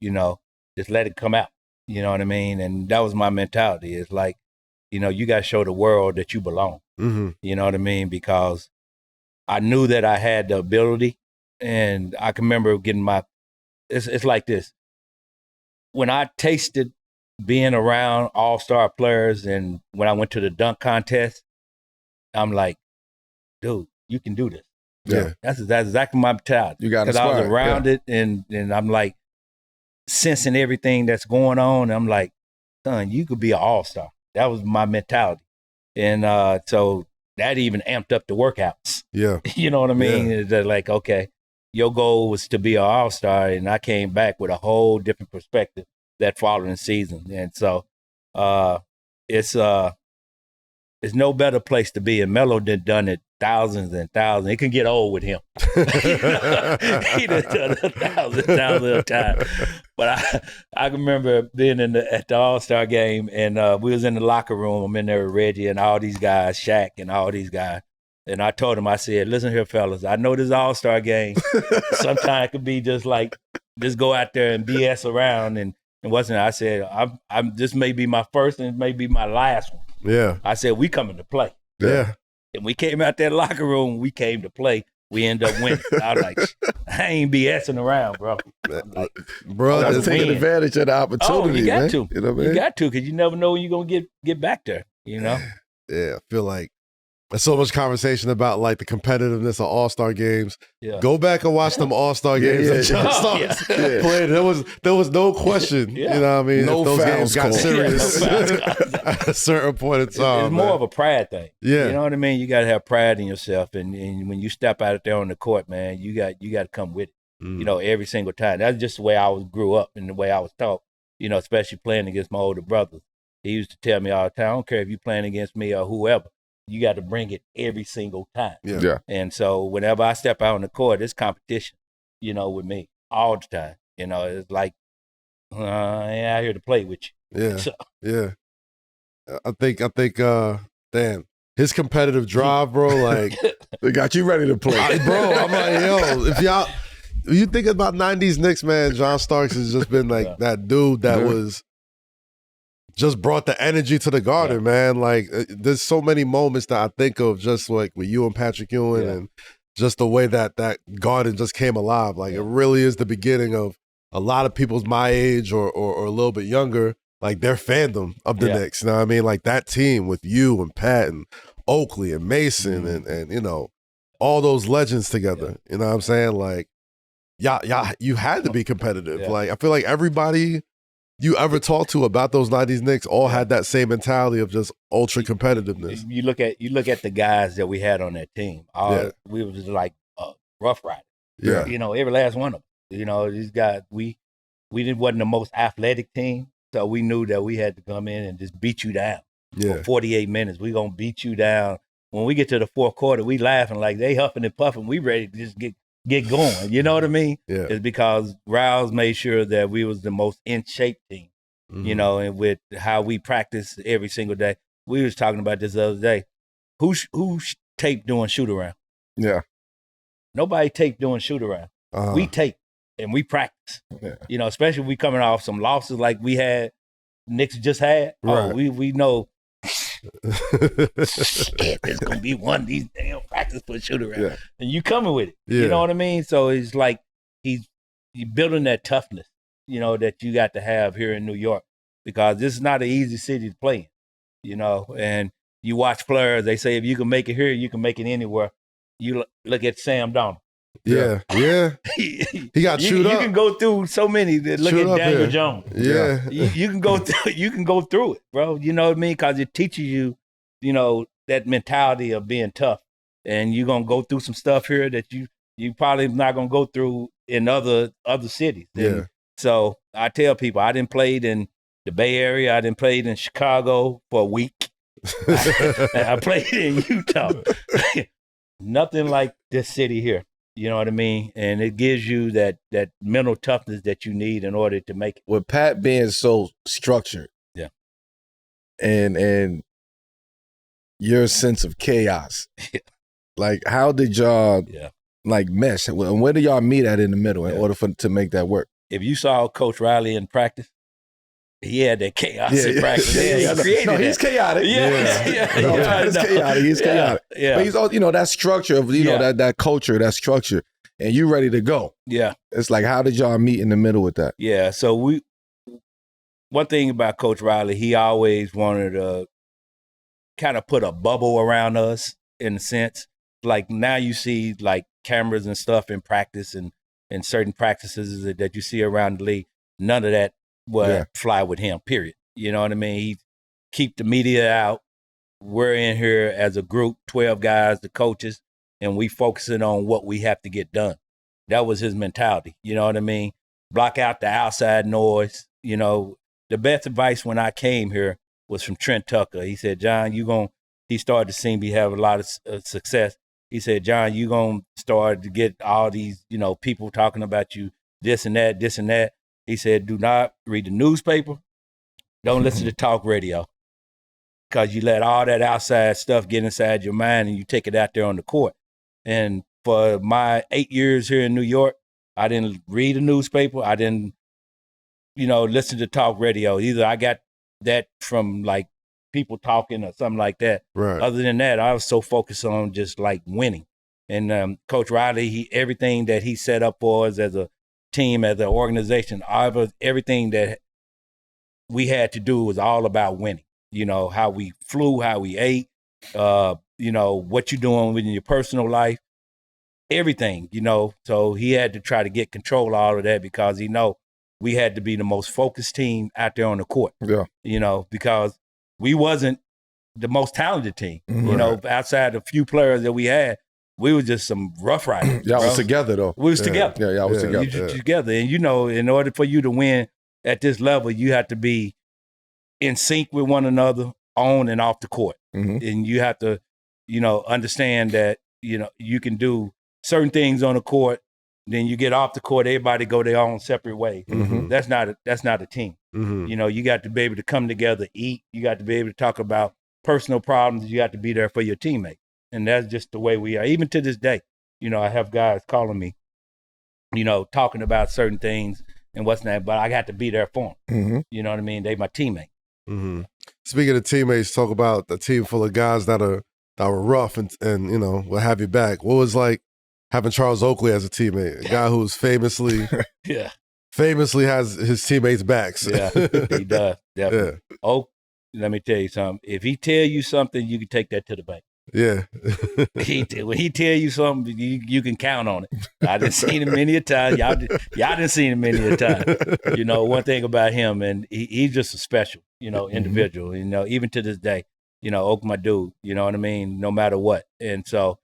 just let it come out. You know what I mean? And that was my mentality. It's like, you got to show the world that you belong. You know what I mean? Because I knew that I had the ability, and I can remember getting it's like this. When I tasted being around all-star players and when I went to the dunk contest, I'm like, dude, you can do this. Yeah. That's exactly my mentality. You got to because I was around it, and I'm like sensing everything that's going on. And I'm like, son, you could be an all-star. That was my mentality. And so that even amped up the workouts. Yeah. You know what I mean? Yeah. They're like, okay, your goal was to be an all-star, and I came back with a whole different perspective that following season. And so it's no better place to be. And Melo done it thousands and thousands. It can get old with him. He done it thousands of times. But I can remember being at the All-Star game, and we was in the locker room. I'm in there with Reggie and all these guys, Shaq and all these guys. And I told him, I said, listen here, fellas, I know this All-Star game. Sometimes it could be just like, just go out there and BS around. And wasn't. I said, I'm. This may be my first and it may be my last one. Yeah. I said, we coming to play. Yeah. And we came out that locker room. We came to play. We ended up winning. I was like, I ain't BSing around, bro. Like, bro, that's taking advantage of the opportunity. You got man. to. You know what I mean? You got to, because you never know when you're gonna get back there. Yeah, I feel like there's so much conversation about like the competitiveness of All-Star games. Yeah. Go back and watch them All-Star games that John Starks played. There was no question. You know what I mean? No if those fouls games got serious at a certain point in time. It's more of a pride thing. Yeah. You know what I mean? You got to have pride in yourself, and when you step out there on the court, man, you got to come with it. Every single time. That's just the way I grew up and the way I was taught. Especially playing against my older brothers. He used to tell me all the time, I don't care if you're playing against me or whoever. You got to bring it every single time. Yeah. And so whenever I step out on the court, it's competition, with me all the time. It's like, I ain't out here to play with you. Yeah. So. Yeah. I think, damn, his competitive drive, bro, like. They got you ready to play. Bro, I'm like, yo, if you think about 90s Knicks, man, John Starks has just been like that dude that was. Just brought the energy to the Garden, man. Like, there's so many moments that I think of just like with you and Patrick Ewing and just the way that Garden just came alive. Like, it really is the beginning of a lot of people's my age or a little bit younger, like their fandom of the Knicks. You know what I mean? Like that team with you and Pat and Oakley and Mason and you know, all those legends together. You know what I'm saying? Like, yeah, you had to be competitive. Yeah. Like I feel like everybody you ever talked to about those 90s Knicks all had that same mentality of just ultra competitiveness. You look at the guys that we had on that team. We was like rough riders. Yeah. You know, every last one of them. You know, these guys, wasn't the most athletic team, so we knew that we had to come in and just beat you down for 48 minutes. We gonna beat you down. When we get to the fourth quarter, we laughing like they huffing and puffing. We ready to just get going. You know what I mean? Yeah. It's because Rouse made sure that we was the most in shape team. You know, and with how we practice every single day. We was talking about this the other day. Who taped doing shoot around? Yeah. Nobody taped doing shoot around. We tape and we practice. Yeah. You know, especially we coming off some losses like we had, Knicks just had. Right. Oh, we know shit, there's gonna be one of these damn practice for shoot around. Yeah. And you coming with it. Yeah. You know what I mean? So it's like you building that toughness, you know, that you got to have here in New York, because this is not an easy city to play in, you know. And you watch players, they say if you can make it here, you can make it anywhere. You look at Sam Donald. Yeah. He got chewed up. You can go through so many. Look Chewed at up Daniel here. Jones. Yeah. You can go through. You can go through it, bro. You know what I mean? Because it teaches you, you know, that mentality of being tough. And you're gonna go through some stuff here that you probably not gonna go through in other cities. And so I tell people, I didn't play in the Bay Area. I didn't play in Chicago for a week. I played in Utah. Nothing like this city here. You know what I mean? And it gives you that mental toughness that you need in order to make it. With Pat being so structured, and your sense of chaos, like how did y'all like mesh? And where did y'all meet at in the middle in order to make that work? If you saw Coach Riley in practice, he had that chaos in practice. He's chaotic. He's chaotic. He's chaotic. Yeah. But he's all, you know, that structure of, you know, that culture, that structure, and you ready to go. Yeah. It's like, how did y'all meet in the middle with that? Yeah. So one thing about Coach Riley, he always wanted to kind of put a bubble around us, in a sense. Like now you see like cameras and stuff in practice and certain practices that you see around the league. None of that would fly with him, period. You know what I mean? He keep the media out. We're in here as a group, 12 guys, the coaches, and we focusing on what we have to get done. That was his mentality. You know what I mean? Block out the outside noise. You know, the best advice when I came here was from Trent Tucker. He said, John, he started to see me have a lot of success. He said, John, you going to start to get all these, you know, people talking about you, this and that, this and that. He said, do not read the newspaper. Don't listen to talk radio, because you let all that outside stuff get inside your mind and you take it out there on the court. And for my 8 years here in New York, I didn't read a newspaper. I didn't, you know, listen to talk radio. Either I got that from like people talking or something like that. Right. Other than that, I was so focused on just like winning. And Coach Riley, everything that he set up for us as a team, as an organization, everything that we had to do was all about winning. You know, how we flew, how we ate, you know, what you're doing within your personal life, everything, you know. So he had to try to get control of all of that, because he know we had to be the most focused team out there on the court. Yeah. You know, because we wasn't the most talented team. You know, outside the few players that we had, we were just some rough riders. Y'all was together though. We was together. Yeah, y'all was together. Together. And you know, in order for you to win at this level, you have to be in sync with one another on and off the court. And you have to, you know, understand that, you know, you can do certain things on the court, then you get off the court, everybody go their own separate way. That's not a team. You know, you got to be able to come together, eat. You got to be able to talk about personal problems. You got to be there for your teammate. And that's just the way we are. Even to this day, you know, I have guys calling me, you know, talking about certain things and what's not, but I got to be there for them. You know what I mean? They my teammate. Speaking of teammates, talk about a team full of guys that were rough and you know, will have you back. What was like having Charles Oakley as a teammate, a guy who's famously famously has his teammates' backs. Yeah, he does. Definitely. Yeah. Oak, let me tell you something. If he tell you something, you can take that to the bank. Yeah. When he tell you something, you can count on it. I done seen him many a time. Y'all done seen him many a time. You know, one thing about him, and he's just a special, individual. You know, even to this day, Oak my dude. You know what I mean? No matter what. And so,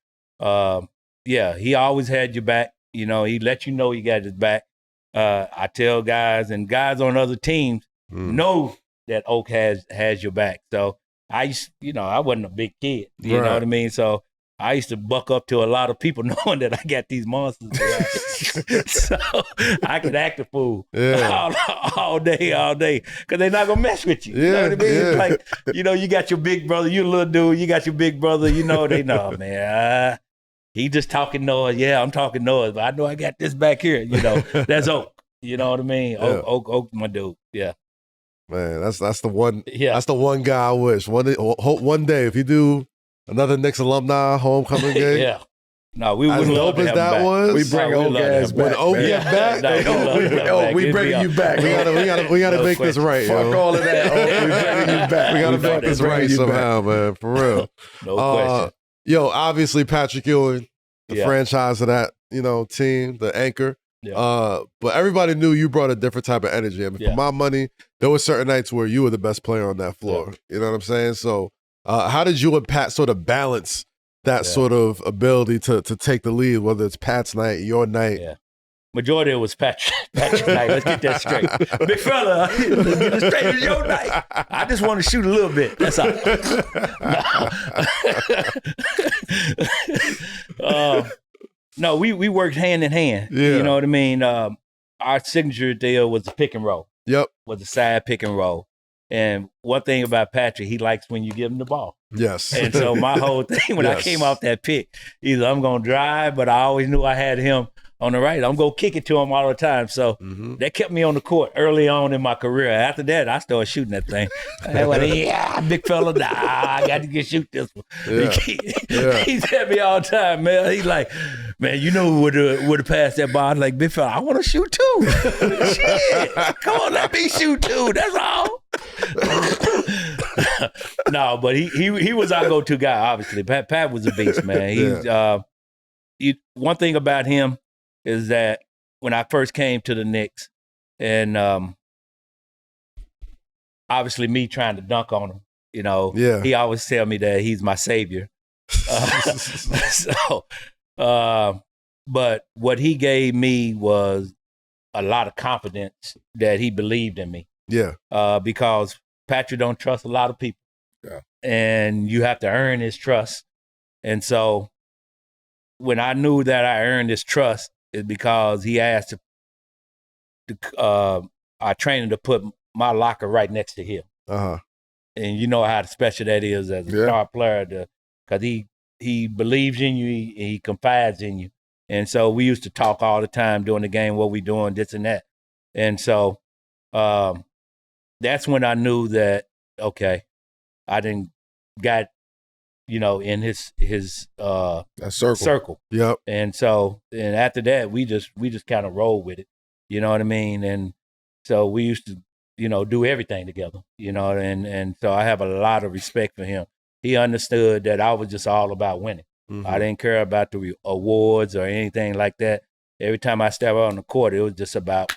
he always had your back. He let you know he got his back. I tell guys, and guys on other teams know that Oak has your back. So I wasn't a big kid, you know what I mean? So I used to buck up to a lot of people knowing that I got these monsters around. So I could act a fool all day, because they're not going to mess with you. You know what I mean? It's like, you got your big brother, you a little dude, you got your big brother, they know, man, he just talking noise. Yeah, I'm talking noise, but I know I got this back here, that's Oak. You know what I mean? Yeah. Oak, my dude, yeah. Man, that's the one. Yeah. That's the one guy I wish one day if you do another Knicks alumni homecoming game. Yeah. No, we would as love dope as that was. We bring Oak ass back. When Oak get back, we bringing you back. We gotta make this right. Fuck all of that. We bringing you back. We gotta make this right somehow, man. For real. No question. Yo, obviously Patrick Ewing, the franchise of that team, the anchor. Yeah. But everybody knew you brought a different type of energy. I mean, for my money, there were certain nights where you were the best player on that floor. Yeah. You know what I'm saying? So how did you and Pat sort of balance that sort of ability to take the lead, whether it's Pat's night, your night? Yeah. Majority of it was Patrick night. Let's get that straight. Big fella, let's get it straight. It's your night. I just want to shoot a little bit. That's all. No, we worked hand in hand. Yeah. You know what I mean? Our signature deal was the pick and roll. Yep. Was a side pick and roll. And one thing about Patrick, he likes when you give him the ball. Yes. And so my whole thing when I came off that pick, either I'm going to drive, but I always knew I had him on the right. I'm going to kick it to him all the time. So that kept me on the court early on in my career. After that, I started shooting that thing. I went, big fella, I got to get shoot this one. He said me all the time, man. He's like, man, who would have passed that ball? I was like, big fella, I want to shoot too. Shit, come on, let me shoot too. That's all. No, but he was our go-to guy. Obviously, Pat was a beast, man. He's one thing about him is that when I first came to the Knicks, and obviously me trying to dunk on him, he always tell me that he's my savior. But what he gave me was a lot of confidence that he believed in me. Yeah. Because Patrick don't trust a lot of people. Yeah. And you have to earn his trust. And so when I knew that I earned his trust is because he asked our trainer to put my locker right next to him. Uh-huh. And you know how special that is as a star player because he believes in you, he confides in you. And so we used to talk all the time during the game, what we doing, this and that. And so that's when I knew that, okay, I didn't got, in his circle. Yep. And so, and after that, we just kind of rolled with it. You know what I mean? And so we used to, do everything together, and so I have a lot of respect for him. He understood that I was just all about winning. Mm-hmm. I didn't care about the awards or anything like that. Every time I stepped out on the court, it was just about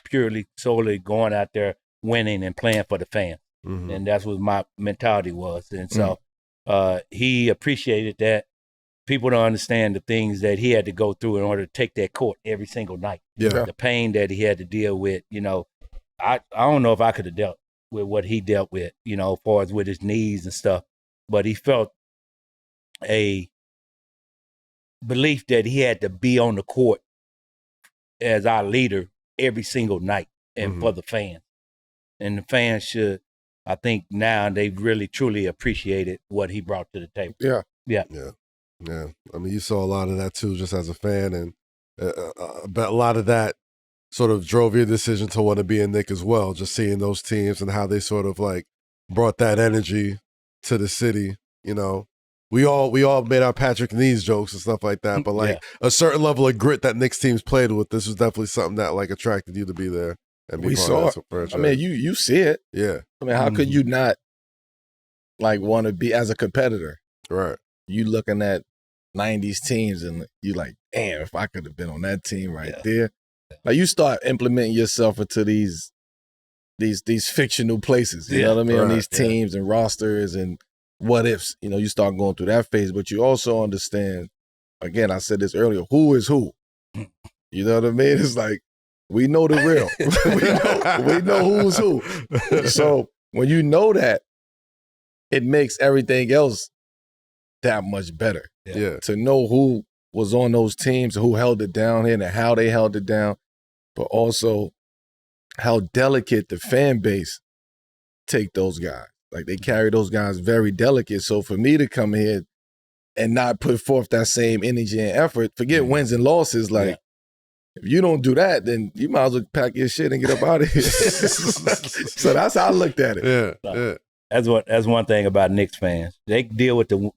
solely going out there, winning and playing for the fans. Mm-hmm. And that's what my mentality was. And so he appreciated that. People don't understand the things that he had to go through in order to take that court every single night. Yeah. The pain that he had to deal with, I don't know if I could have dealt with what he dealt with, as far as with his knees and stuff. But he felt a belief that he had to be on the court as our leader every single night and for the fans. And the fans should, I think now they really truly appreciated what he brought to the table. Yeah. I mean, you saw a lot of that too, just as a fan, and a lot of that sort of drove your decision to want to be a Knick as well. Just seeing those teams and how they sort of like brought that energy to the city. We all made our Patrick Knees jokes and stuff like that, but like a certain level of grit that Knicks teams played with, this was definitely something that like attracted you to be there. and be We part saw of that franchise. I mean, you see it. Yeah. I mean, how could you not like want to be as a competitor? Right. You looking at 90s teams and you like, damn, if I could have been on that team right there. Like you start implementing yourself into these fictional places, you know what I mean? On these teams and rosters and what ifs, you know, you start going through that phase, but you also understand, again, I said this earlier, who is who? You know what I mean? It's like, we know the real. we know who's who. So when you know that, it makes everything else that much better. Yeah. To know who was on those teams, who held it down here and how they held it down, but also how delicate the fan base take those guys. Like they carry those guys very delicate. So for me to come here and not put forth that same energy and effort, forget wins and losses, like if you don't do that, then you might as well pack your shit and get up out of here. So that's how I looked at it. Yeah. That's one thing about Knicks fans. They deal with the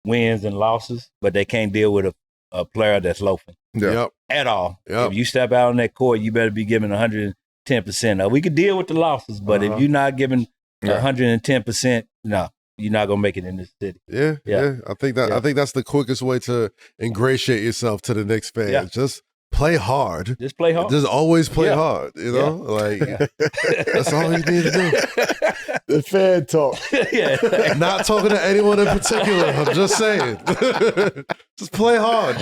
wins and losses, but they can't deal with a player that's loafing at all. Yep. If you step out on that court, you better be giving 110%. Now, we could deal with the losses, but if you're not giving 110%, no, you're not gonna make it in this city. Yeah. I think that's the quickest way to ingratiate yourself to the Knicks fans. Yeah. Just play hard. Just play hard. Just always play hard. You know, like that's all you need to do. The fan talk. Not talking to anyone in particular. I'm just saying. Just play hard.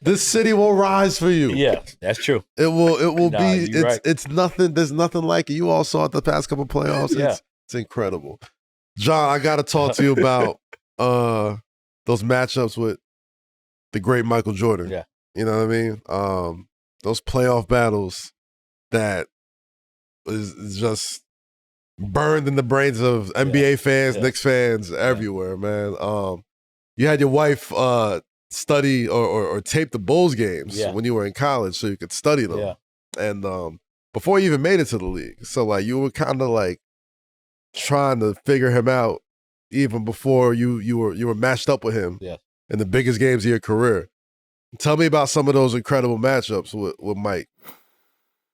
This city will rise for you. Yeah, that's true. It will Nah, be. you're right. It's nothing. There's nothing like it. You all saw it the past couple playoffs. It's incredible. John, I got to talk to you about those matchups with the great Michael Jordan. Yeah. You know what I mean? Those playoff battles that is just burned in the brains of NBA fans, Knicks fans everywhere, man. You had your wife study or tape the Bulls games when you were in college so you could study them. Yeah. And before you even made it to the league. So like you were kind of like trying to figure him out even before you were matched up with him in the biggest games of your career. Tell me about some of those incredible matchups with Mike.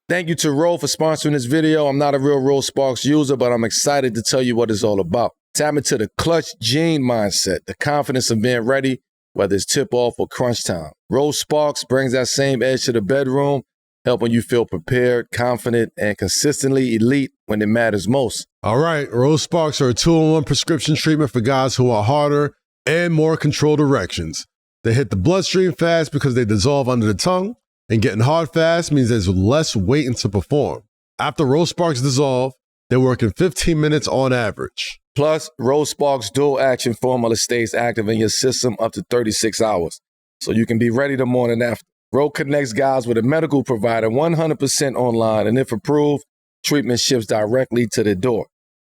Thank you to Roll for sponsoring this video. I'm not a real Roll Sparks user, but I'm excited to tell you what it's all about. Tap into the clutch gene mindset, the confidence of being ready, whether it's tip-off or crunch time. Roll Sparks brings that same edge to the bedroom, helping you feel prepared, confident, and consistently elite when it matters most. All right, Rose Sparks are a 2-in-1 prescription treatment for guys who are harder and more controlled erections. They hit the bloodstream fast because they dissolve under the tongue, and getting hard fast means there's less waiting to perform. After Rose Sparks dissolve, they work in 15 minutes on average. Plus, Rose Sparks dual action formula stays active in your system up to 36 hours, so you can be ready the morning after. Roll connects guys with a medical provider 100% online, and if approved, treatment ships directly to their door.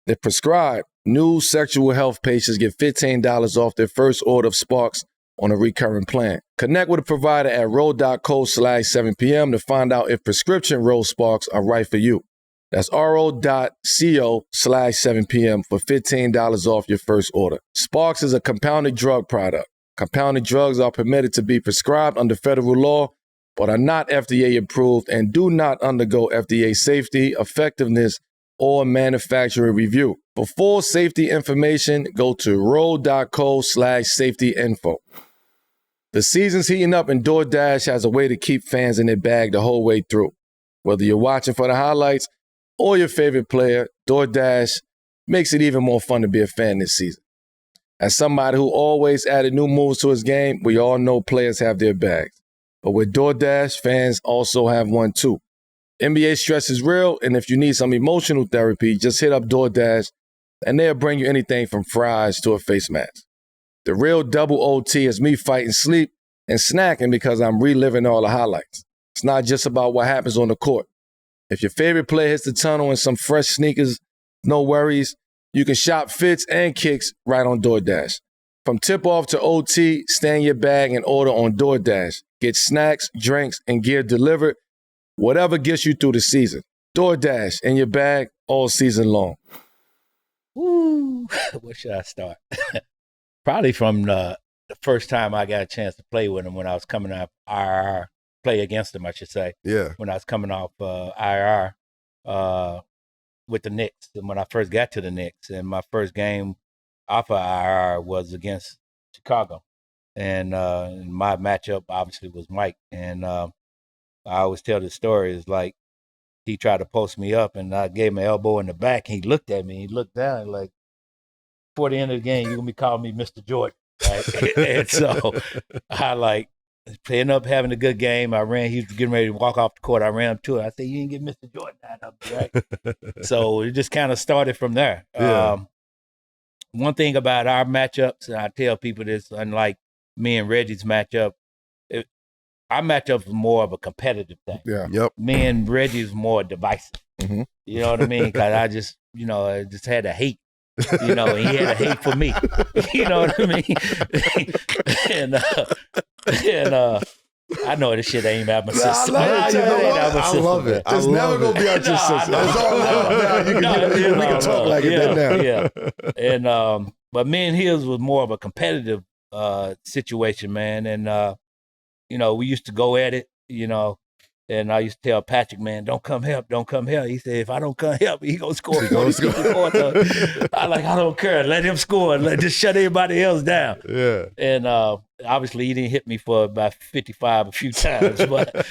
If prescribed, new sexual health patients get $15 off their first order of Sparks on a recurring plan. Connect with a provider at ro.co/7pm to find out if prescription Roll Sparks are right for you. That's ro.co/7pm for $15 off your first order. Sparks is a compounded drug product. Compounded drugs are permitted to be prescribed under federal law, but are not FDA approved and do not undergo FDA safety, effectiveness, or manufacturer review. For full safety information, go to ro.co/safety-info. The season's heating up and DoorDash has a way to keep fans in their bag the whole way through. Whether you're watching for the highlights or your favorite player, DoorDash makes it even more fun to be a fan this season. As somebody who always added new moves to his game, we all know players have their bags. But with DoorDash, fans also have one too. NBA stress is real, and if you need some emotional therapy, just hit up DoorDash, and they'll bring you anything from fries to a face mask. The real double OT is me fighting sleep and snacking because I'm reliving all the highlights. It's not just about what happens on the court. If your favorite player hits the tunnel in some fresh sneakers, no worries. You can shop fits and kicks right on DoorDash. From tip-off to OT, stay in your bag and order on DoorDash. Get snacks, drinks, and gear delivered, whatever gets you through the season. DoorDash in your bag all season long. Woo! Where should I start? Probably from the first time I got a chance to play with him when I was coming up RR play against him, I should say. Yeah. When I was coming off IR with the Knicks, and when I first got to the Knicks, and my first game off of IR was against Chicago, and my matchup obviously was Mike. And I always tell the story is like he tried to post me up, and I gave him an elbow in the back. And he looked at me, he looked down, like, before the end of the game, you're gonna be calling me Mr. Jordan, right? And so I ended up having a good game. I ran. He was getting ready to walk off the court. I ran up to it. I said, "You didn't get Mr. Jordan out of me, right?" So it just kind of started from there. Yeah. One thing about our matchups, and I tell people this, unlike me and Reggie's matchup, our matchup is more of a competitive thing. Yeah. Yep. Me and Reggie's more divisive. Mhm. You know what I mean? Because I just had a hate. And he had a hate for me. You know what I mean? and I know this shit ain't about my sister. I love it. It's never gonna be our sister. It's all love. We can talk like it now. Yeah. And but me and his was more of a competitive situation, man. And we used to go at it, and I used to tell Patrick, man, don't come help. He said, if I don't come help, he gonna score 40 points. I don't care. Let him score. Just shut everybody else down. Yeah. And obviously he didn't hit me for about 55 a few times, but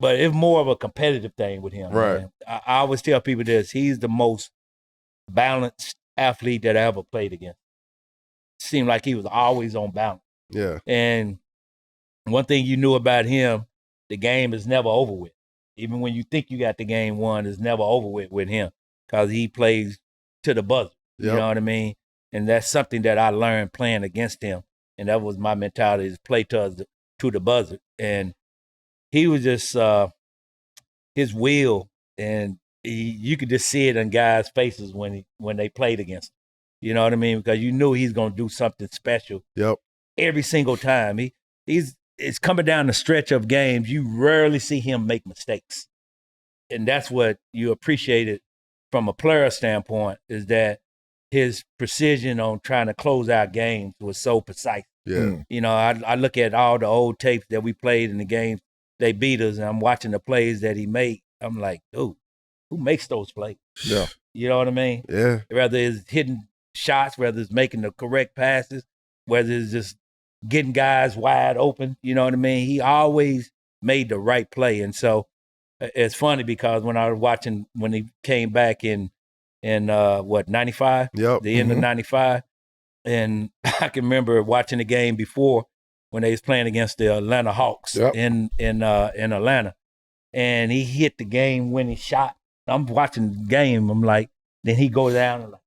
it's more of a competitive thing with him. Right. Man. I always tell people this: he's the most balanced athlete that I ever played against. Seemed like he was always on balance. Yeah. And one thing you knew about him, the game is never over with. Even when you think you got the game won, it's never over with him because he plays to the buzzer. Yep. You know what I mean? And that's something that I learned playing against him. And that was my mentality, is play to the buzzer. And he was just his will, and you could just see it in guys' faces when they played against him. You know what I mean? Because you knew he's going to do something special. Yep. Every single time. It's coming down the stretch of games, you rarely see him make mistakes. And that's what you appreciated from a player standpoint, is that his precision on trying to close out games was so precise. Yeah. I look at all the old tapes that we played in the games they beat us, and I'm watching the plays that he made. I'm like, dude, who makes those plays? Yeah. You know what I mean? Yeah. Whether it's hitting shots, whether it's making the correct passes, whether it's just getting guys wide open, you know what I mean? He always made the right play. And so it's funny because when I was watching, when he came back in 95? Yep. The end of 95. And I can remember watching the game before when they was playing against the Atlanta Hawks in Atlanta. And he hit the game-winning shot. I'm watching the game. I'm like, then he goes down and like,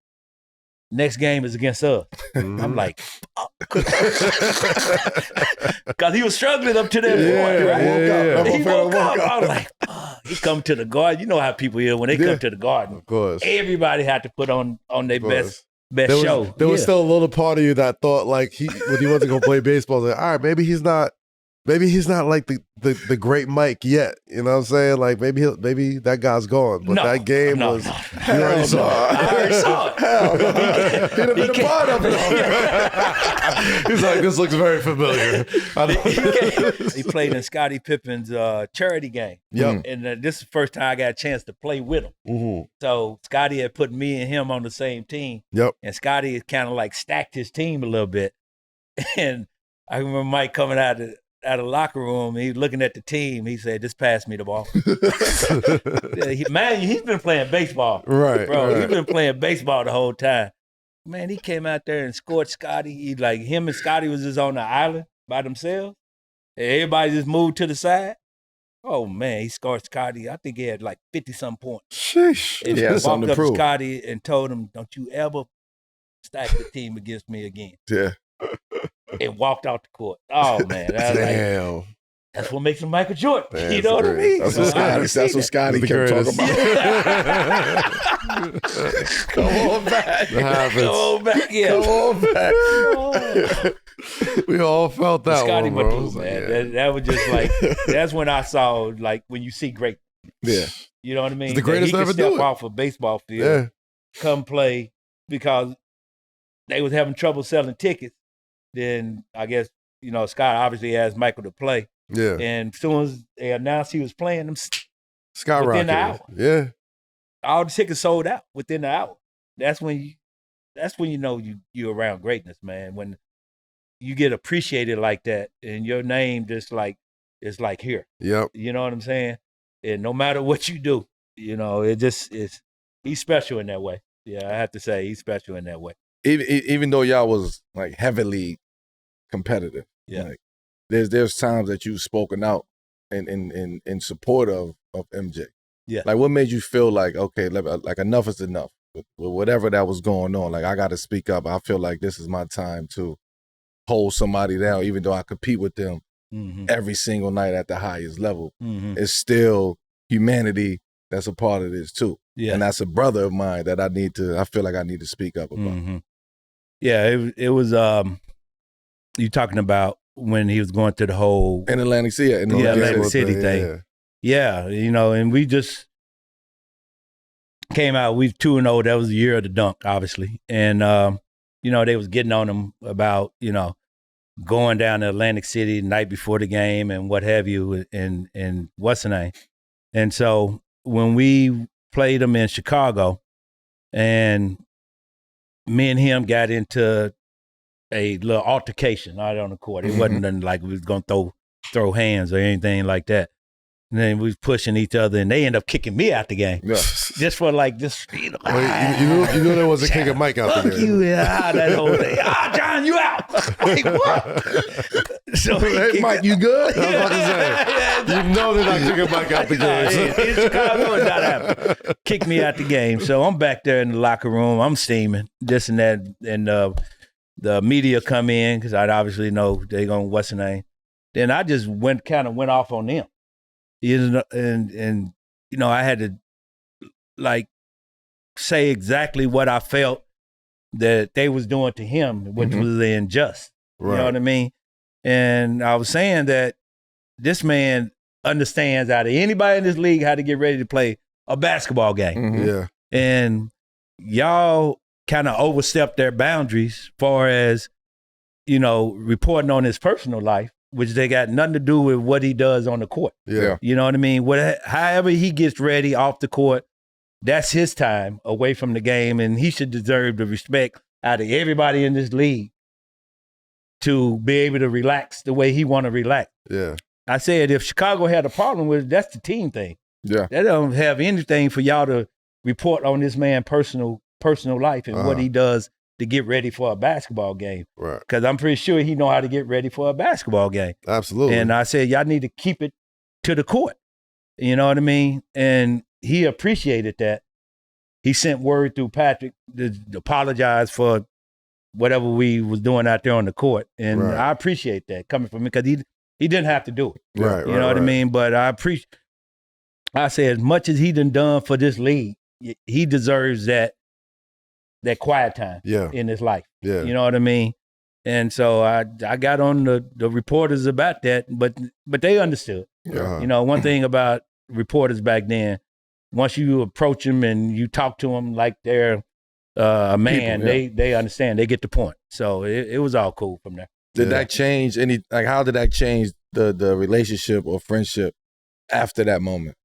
next game is against us. I'm like, because he was struggling up to that point, right? He woke up. I was like, he come to the Garden. You know how people are when they come to the Garden. Of course. Everybody had to put on their best show. There was still a little part of you that thought like when he wasn't gonna play baseball, like, all right, maybe he's not like the great Mike yet. You know what I'm saying? Like maybe that guy's gone. But that game was you already saw it. I already saw it. He'd have been a part of it. He's like, this looks very familiar. He played in Scottie Pippen's charity game. Yep. And this is the first time I got a chance to play with him. Mm-hmm. So Scottie had put me and him on the same team. Yep. And Scottie had kind of like stacked his team a little bit. And I remember Mike coming out of the locker room, he was looking at the team. He said, just pass me the ball. He's been playing baseball. Right. Bro, right. he's been playing baseball the whole time. Man, he came out there and scored Scottie. Him and Scottie was just on the island by themselves. And everybody just moved to the side. Oh, man, he scored Scottie. I think he had like 50-some points. Sheesh. And he something walked to up prove. to Scottie and told him, don't you ever stack the team against me again. Yeah. And walked out the court. Oh, man. I was like, Damn. that's what makes him Michael Jordan. Man, you know what I mean? That's what Scottie kept talking about. Come on back. Come on back, yeah. Come on back. We all felt that Scottie one, bro. Madu, man. That was just like, that's when I saw, like, when you see great. Yeah. You know what I mean? It's the greatest that he to could ever step do it. off a baseball field, Yeah. come play, because they was having trouble selling tickets. Then I guess, Scott obviously asked Michael to play. Yeah. And as soon as they announced he was playing, them skyrocketed. within the hour. Yeah. All the tickets sold out within the hour. That's when you know you're around greatness, man. When you get appreciated like that, and your name just like it's like here. Yep. You know what I'm saying? And no matter what you do, you know, it just is. He's special in that way. Yeah, I have to say he's special in that way. Even though y'all was like heavily competitive, Yeah. Like, there's times that you've spoken out in support of MJ. Yeah. Like, what made you feel like, okay, like enough is enough with whatever that was going on? Like, I got to speak up. I feel like this is my time to hold somebody down, even though I compete with them every single night at the highest level. It's still humanity that's a part of this too. Yeah. And that's a brother of mine that I feel like I need to speak up about. Yeah, it was you talking about when he was going through the whole In Atlantic City, Atlantic City thing. Yeah, you know, and we just came out, we 2-0, that was the year of the dunk, obviously. And you know, they was getting on him about, you know, going down to Atlantic City the night before the game and what have you, and what's the name. And so when we played him in Chicago, and me and him got into a little altercation out on the court. It wasn't nothing like we was going to throw hands or anything like that. And then we was pushing each other, and they end up kicking me out the game. Yeah. Just for like this, you know. You knew there was a kicking Mike out Fuck there. you, that whole thing. John, you out. Like, what? So Hey, Mike, you good? I was about to say, you know they're not kicking Mike out the game. In Chicago, it's not happening. Kicked me out the game. So I'm back there in the locker room. I'm steaming, this and that. And the media come in because I obviously know they're going to what's the name. Then I just went off on them. You know, and you know, I had to like say exactly what I felt that they was doing to him, which was unjust. Right. You know what I mean? And I was saying that this man understands out of anybody in this league how to get ready to play a basketball game. Yeah. And y'all kind of overstepped their boundaries far as, you know, reporting on his personal life, which they got nothing to do with what he does on the court. Yeah. You know what I mean? However he gets ready off the court, that's his time away from the game, and he should deserve the respect out of everybody in this league to be able to relax the way he want to relax. Yeah. I said if Chicago had a problem with it, that's the team thing. Yeah. They don't have anything for y'all to report on this man's personal life and what he does to get ready for a basketball game. Right. Because I'm pretty sure he know how to get ready for a basketball game. Absolutely. And I said, y'all need to keep it to the court. You know what I mean? And he appreciated that. He sent word through Patrick to apologize for whatever we was doing out there on the court. And Right. I appreciate that coming from him because he didn't have to do it. Right. You know what I mean? But I say as much as he done for this league, he deserves that quiet time in his life. Yeah. You know what I mean? And so I got on the reporters about that, but they understood. Yeah. You know, one thing about reporters back then, once you approach them and you talk to them like they're a man, People, they understand. They get the point. So it was all cool from there. Did that change how did that change the relationship or friendship after that moment?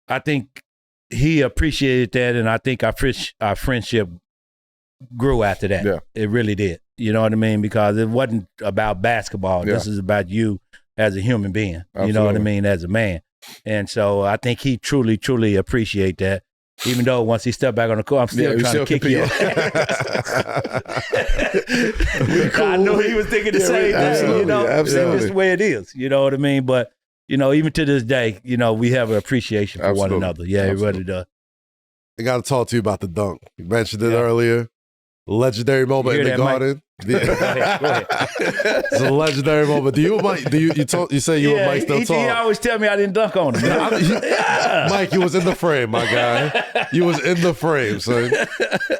I think he appreciated that, and I think our friendship grew after that. Yeah. It really did. You know what I mean? Because it wasn't about basketball. Yeah. This is about you as a human being. Absolutely. You know what I mean? As a man. And so I think he truly, truly appreciate that. Even though once he stepped back on the court, I'm still trying to kick you. I know he was thinking the same thing. You know, that's just the way it is. You know what I mean? But you know, even to this day, you know, we have an appreciation for one another. Yeah, it really does. I got to talk to you about the dunk. You mentioned it earlier. Legendary moment in the Garden. Go ahead. It's a legendary moment. You say you and Mike still talk? He always tell me I didn't dunk on him. Mike, you was in the frame, my guy. You was in the frame, son.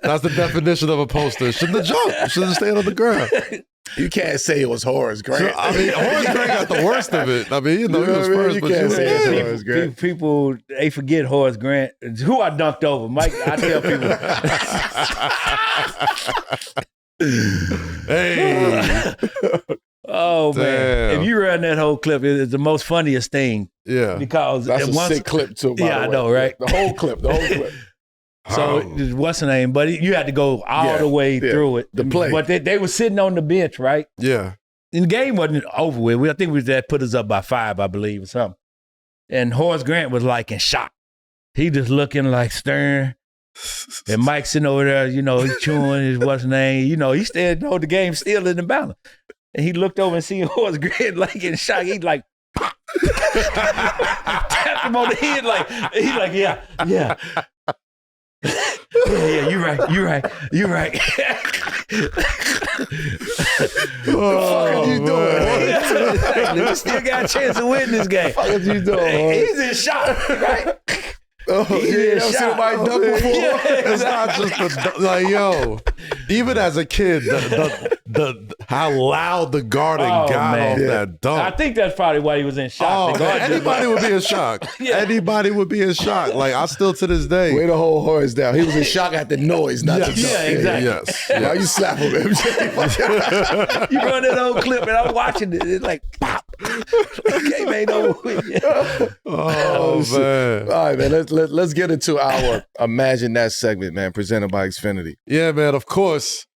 That's the definition of a poster. Shouldn't have jumped. Should have stayed on the ground. You can't say it was Horace Grant. I mean, Horace Grant got the worst of it. I mean, you know, he was first, you but can't you say it's was Horace Grant. People, they forget Horace Grant. Who I dunked over. Mike, I tell people. Hey. Oh, Oh man! Damn. If you run that whole clip, it's the most funniest thing. Yeah. Because That's a sick clip too. By the way. I know, right? The whole clip. So what's the name? But you had to go all the way through it. The play. But they were sitting on the bench, right? Yeah. And the game wasn't over with. I think that put us up by 5, I believe, or something. And Horace Grant was like in shock. He just looking like stern. And Mike sitting over there, he's chewing his what's name. He still the game still in the balance. And he looked over and seen Horace Grant like in shock. He's like, pop. Tapped him on the head he's like, yeah. Yeah, you're right. What are you doing? Exactly. We still got a chance to win this game. What are you doing? He's in shock, right? Oh, yeah, I've seen somebody dunk before. Yeah, It's not just even as a kid, the how loud the guarding got off that dunk. I think that's probably why he was in shock. Oh, man, anybody would be in shock. Anybody would be in shock. Like, I still to this day. Way to hold Horace down. He was in shock at the noise, not the dunk. Yeah, exactly. Yes. Why you slap him, MJ? You run that old clip and I'm watching it. It's like, pop. Game ain't over with. Oh, man. All right, man. Let's get into our Imagine That segment, man, presented by Xfinity. Yeah, man, of course.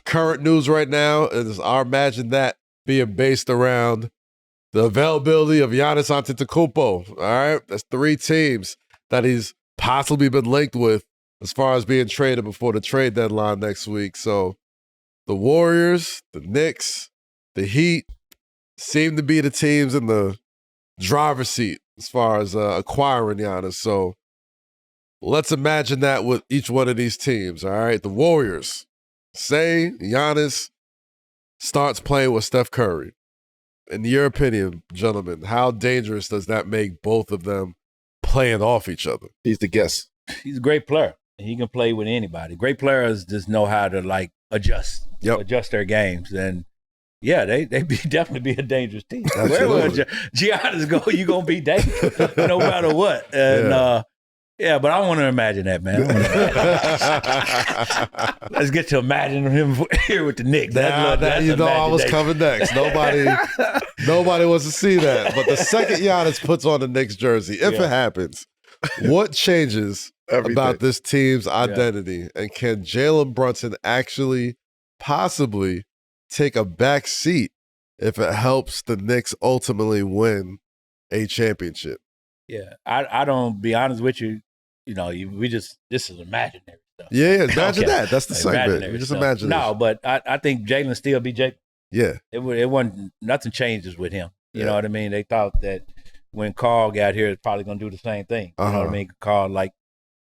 Current news right now is our Imagine That being based around the availability of Giannis Antetokounmpo. All right, that's 3 teams that he's possibly been linked with as far as being traded before the trade deadline next week. So the Warriors, the Knicks, the Heat seem to be the teams in the driver's seat as far as acquiring Giannis. So let's imagine that with each one of these teams, all right? The Warriors, say Giannis starts playing with Steph Curry. In your opinion, gentlemen, how dangerous does that make both of them playing off each other? He's the guest. He's a great player. He can play with anybody. Great players just know how to adjust their games. And yeah, they definitely be a dangerous team. Wherever Giannis go, you gonna be dangerous no matter what. And but I want to imagine that, man. Let's get to imagine him here with the Knicks. I was coming next. Nobody wants to see that. But the second Giannis puts on the Knicks jersey, if it happens, what changes about this team's identity? And can Jalen Brunson actually possibly take a back seat if it helps the Knicks ultimately win a championship? Yeah, I don't, be honest with you, this is imaginary stuff. Yeah, imagine that. That's the segment. We just imagine No, but I think Jalen still be Jalen. Yeah. It wasn't, nothing changes with him. You know what I mean? They thought that when Carl got here, it's probably going to do the same thing. You know what I mean? Carl,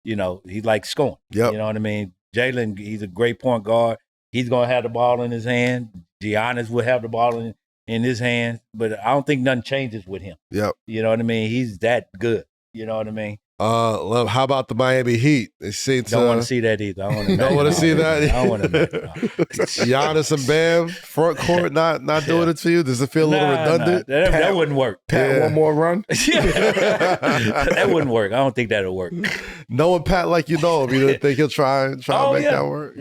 he likes scoring. Yep. You know what I mean? Jalen, he's a great point guard. He's going to have the ball in his hand. Giannis will have the ball in his hand. But I don't think nothing changes with him. Yep. You know what I mean? He's that good. You know what I mean? How about the Miami Heat? They seem to don't want to see that either. I don't want to see that. I don't want to. Giannis and Bam front court not doing it to you. Does it feel a little redundant? That wouldn't work. Pat, one more run. That wouldn't work. I don't think that'll work. Knowing Pat like you know him, you don't think he'll try and make that work?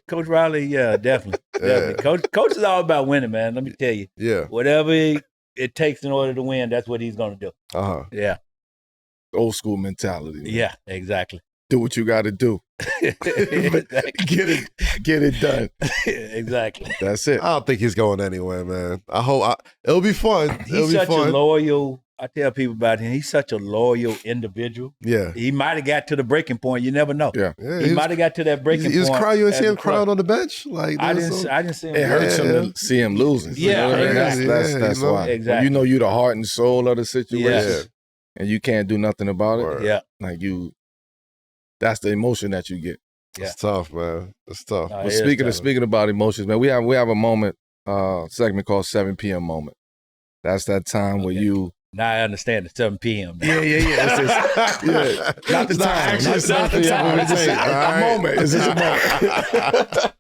Coach Riley, definitely. Coach is all about winning, man. Let me tell you. Yeah. Whatever it takes in order to win, that's what he's going to do. Yeah. Old school mentality. Man. Yeah, exactly. Do what you got to do. Get it done. Exactly. That's it. I don't think he's going anywhere, man. I hope it'll be fun. He's such a loyal. I tell people about him. He's such a loyal individual. Yeah. He might have got to the breaking point. You never know. Yeah. He might have got to that breaking point. He was crying. You didn't see him crying on the bench? I didn't see him. It hurts him to see him losing. Yeah. That's why. Exactly. When you're the heart and soul of the situation. Yeah. And you can't do nothing about it. Yeah. That's the emotion that you get. Yeah. It's tough, man. It's tough. But speaking about emotions, man, we have a moment, segment called 7 p.m. moment. That's that time where you. Now I understand the 7 p.m. Yeah. Not the time. Not the time. It's a moment. It's just a moment.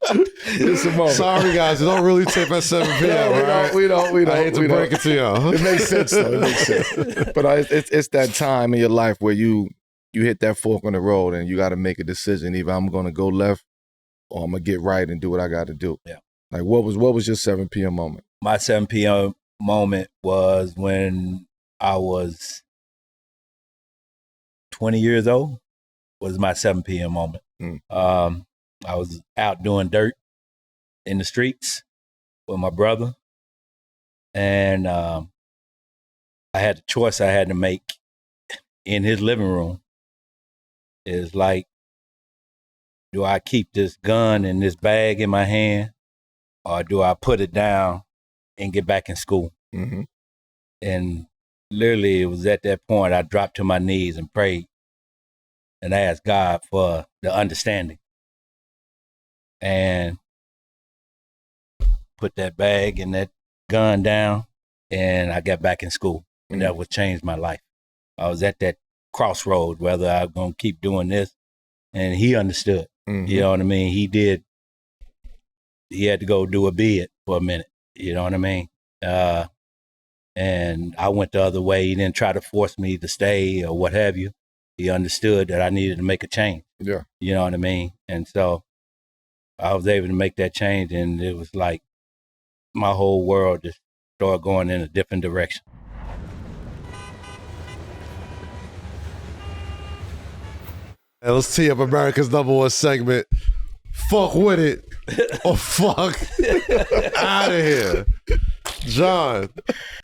It's a moment. Sorry, guys. It don't really take at 7 p.m. We don't. I hate to break it to y'all. It makes sense, though. It makes sense. But it's that time in your life where you hit that fork on the road and you got to make a decision. Either I'm going to go left or I'm going to get right and do what I got to do. Yeah. Like, what was your 7 p.m. moment? My 7 p.m. moment was when I was 20 years old. Was my 7 p.m. moment. I was out doing dirt in the streets with my brother, and I had a choice I had to make in his living room. It's like, do I keep this gun and this bag in my hand, or do I put it down and get back in school? Mm-hmm. And literally, it was at that point I dropped to my knees and prayed and asked God for the understanding. And put that bag and that gun down, and I got back in school. And that would change my life. I was at that crossroad, whether I'm going to keep doing this. And he understood. Mm-hmm. You know what I mean? He had to go do a bid for a minute. You know what I mean? And I went the other way. He didn't try to force me to stay or what have you. He understood that I needed to make a change. Yeah. You know what I mean? And so I was able to make that change, and it was like my whole world just started going in a different direction. And let's tee up America's #1 segment. Fuck with it or fuck out of here. John,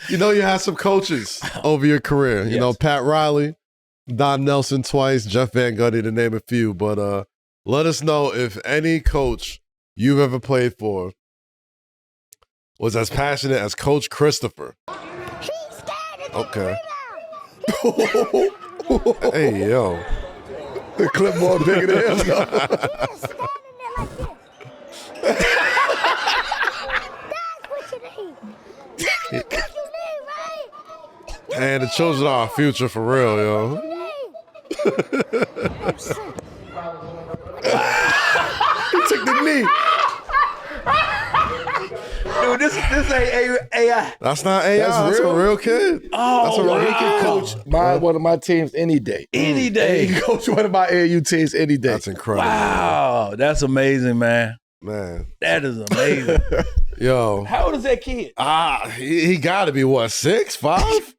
you know you had some coaches over your career. You know, Pat Riley, Don Nelson twice, Jeff Van Gundy, to name a few. But let us know if any coach you've ever played for was as passionate as Coach Christopher. Okay. Hey, yo. The clipboard bigger than him. And the children are our future for real, yo. He took the knee. Dude, this ain't AI. That's not AI. That's a real kid. Oh, that's a real He can coach one of my teams any day. Any day. He can coach one of my AAU teams any day. That's incredible. Wow, that's amazing, man. Man. That is amazing. Yo. How old is that kid? He got to be, what, 6, 5?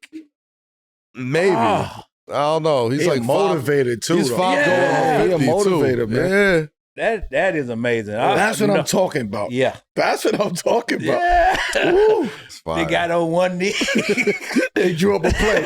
Maybe. Oh. I don't know. He's like motivated too. He's 5 Yeah. going on 50 He a motivator, too. man. Yeah. That is amazing. That's what I'm talking about. Yeah. That's what I'm talking about. Yeah. It's fine. They got on one knee. They drew up a play.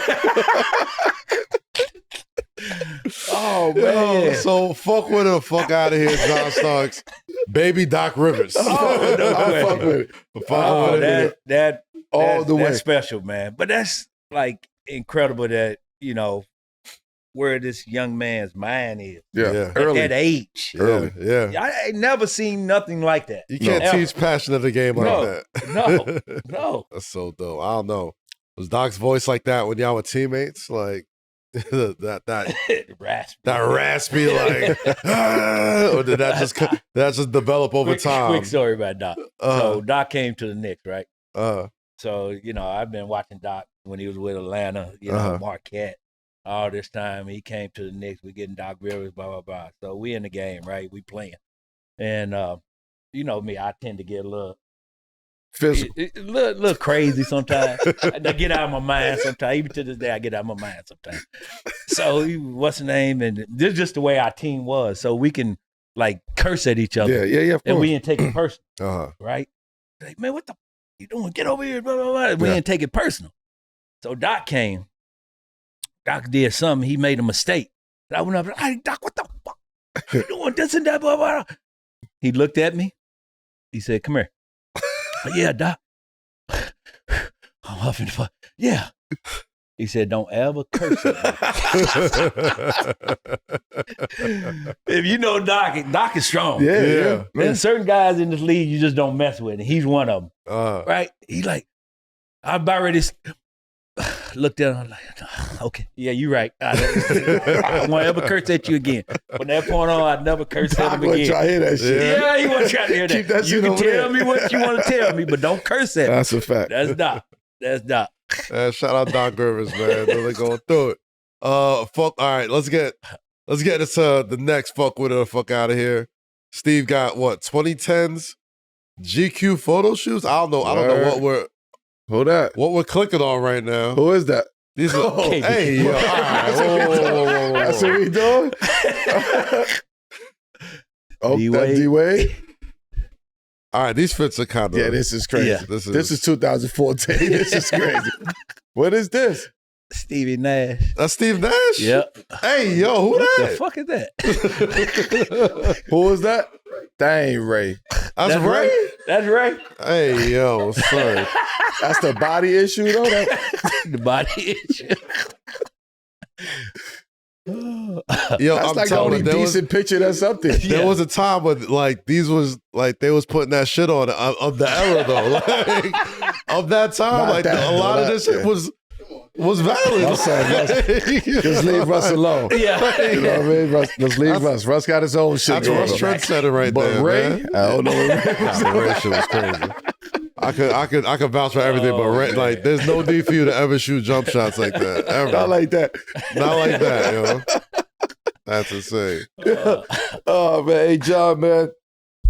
Oh, man. Yo, so fuck with him. Fuck out of here, John Starks. Baby Doc Rivers. Oh, no, I fuck with it. Fuck with it. That's special, man. But that's like incredible that, you know, where this young man's mind is. Yeah. Yeah. At that age. Early. Yeah. I ain't never seen nothing like that. You can't teach passion of the game like that. No. That's so dope. I don't know. Was Doc's voice like that when y'all were teammates? Like that raspy like, or did that just develop over time? Quick story about Doc. So Doc came to the Knicks, right? So, you know, I've been watching Doc when he was with Atlanta, you know, Marquette. All this time he came to the Knicks. We getting Doc Rivers, blah, blah, blah. So we in the game, right? We playing. And you know me, I tend to get a little physical, a little crazy sometimes. I get out of my mind sometimes. Even to this day, I get out of my mind sometimes. So what's the name? And this is just the way our team was. So we can like curse at each other. Yeah. And we didn't take it personal, right? Like, man, what the you doing? Get over here, blah, blah, blah. We didn't take it personal. So Doc came. Doc did something. He made a mistake. I went up, hey, Doc, what the fuck? You doing this and that, blah, blah, blah. He looked at me. He said, come here. Yeah, Doc. I'm huffing the fuck. Yeah. He said, don't ever curse at me. If you know Doc is strong. Yeah. There's certain guys in this league you just don't mess with, and he's one of them. Right? He like, I'm about ready to looked at him, I'm like, okay, yeah, you're right. I won't ever curse at you again. From that point on, I'd never curse at him again. Try to hear that shit. Yeah, he wasn't trying to hear that. You can tell me what you want to tell me, but don't curse at me. That's a fact. That's Doc. Shout out Doc Rivers, man. They're going through it. Fuck. All right, let's get into the next fuck with it or fuck out of here. Steve got what, 2010s GQ photo shoots. I don't know what we're clicking on right now. Who is that? These are hey, yo. Whoa. That's what we doing? D-Wade. D-Wade? All right, these fits are kind of. Yeah, this is crazy. Yeah. This is 2014. This is crazy. What is this? Stevie Nash. That's Steve Nash? Yep. Hey, yo, who What that? the fuck is that? Who is that? That ain't Ray. That's Ray? That's Ray. Hey, yo, sorry. That's the body issue, though? The body issue. Yo, That's I'm like the telling only you, decent picture that's up there. there was a time when like these was like they was putting that shit on of the era though, like of that time. Not like that, a lot of not this shit was valid. I'm saying, just leave Russ alone. Yeah. You know what I mean? Just leave Russ. Russ got his own shit That's going Russ on. trendsetter right But there, Ray, man. I don't know what Ray was Nah, the Ray shit was crazy. I could vouch for everything, but Ray, like, there's no need for you to ever shoot jump shots like that. Ever. Not like that. Not like that, yo. That's insane. Oh, man. Hey, John, man.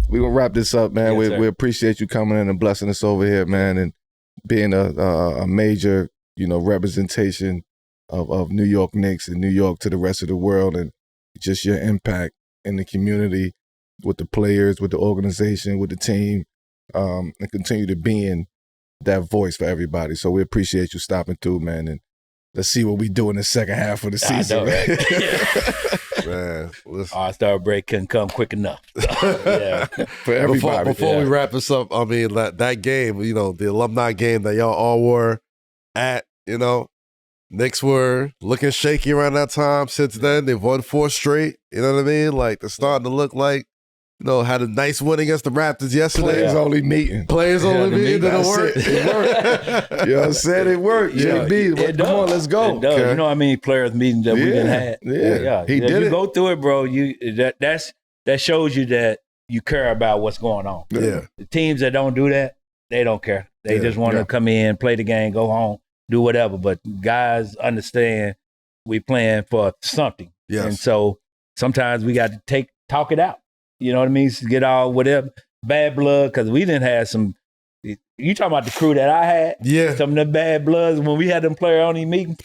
We're going to wrap this up, man. Yes, We appreciate you coming in and blessing us over here, man, and being a major, representation of New York Knicks and New York to the rest of the world, and just your impact in the community with the players, with the organization, with the team, and continue to being that voice for everybody. So we appreciate you stopping through, man, and let's see what we do in the second half of the season. I know, right? Man, listen. All-Star break couldn't come quick enough. Yeah. For everybody. Before we wrap this up, I mean, that game, the alumni game that y'all all were at, Knicks were looking shaky around that time. Since then, they've won 4 straight. You know what I mean? Like, they're starting to look like, had a nice win against the Raptors yesterday. Players only meeting. Players only meeting. Did it work? It worked. You know what I'm saying? It worked. JB, come on, let's go. It does. Okay. You know how many players meetings that we done had? Yeah. He did you it. go through it, bro. That shows you that you care about what's going on. Yeah. The teams that don't do that, they don't care. They just want to come in, play the game, go home, do whatever. But guys understand we playing for something. Yes. And so sometimes we got to talk it out. You know what I mean? To get all whatever bad blood, because we didn't have some. You talking about the crew that I had? Yeah. Some of the bad bloods when we had them player only meetings,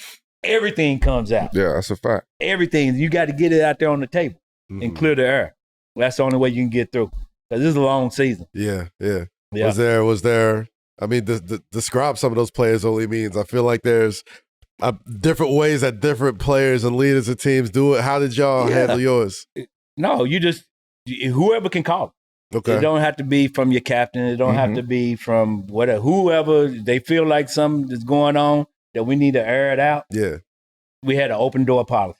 everything comes out. Yeah, that's a fact. Everything you got to get it out there on the table Mm-hmm. and clear the air. That's the only way you can get through. Because this is a long season. Yeah. Yeah. Was there? I mean, describe some of those players only means. I feel like there's different ways that different players and leaders of teams do it. How did y'all handle yours? No, whoever can call it. Okay. It don't have to be from your captain. It don't have to be from whatever. Whoever they feel like something is going on that we need to air it out. Yeah. We had an open door policy,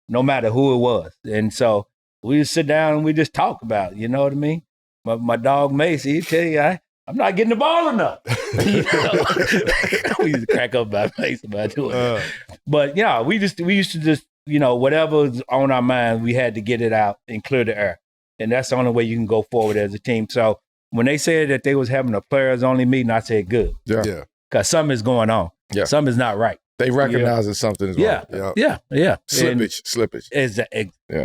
no matter who it was. And so we just sit down and we just talk about it. You know what I mean? My dog Macy, he tell you, I'm not getting the ball enough. We used to crack up about Macy about doing that. But yeah, we used to just, whatever's on our mind, we had to get it out and clear the air. And that's the only way you can go forward as a team. So when they said that they was having a players only meeting, I said good. Yeah. Because something is going on. Yeah. Something is not right. They recognize it's something as well. Yeah. Slippage.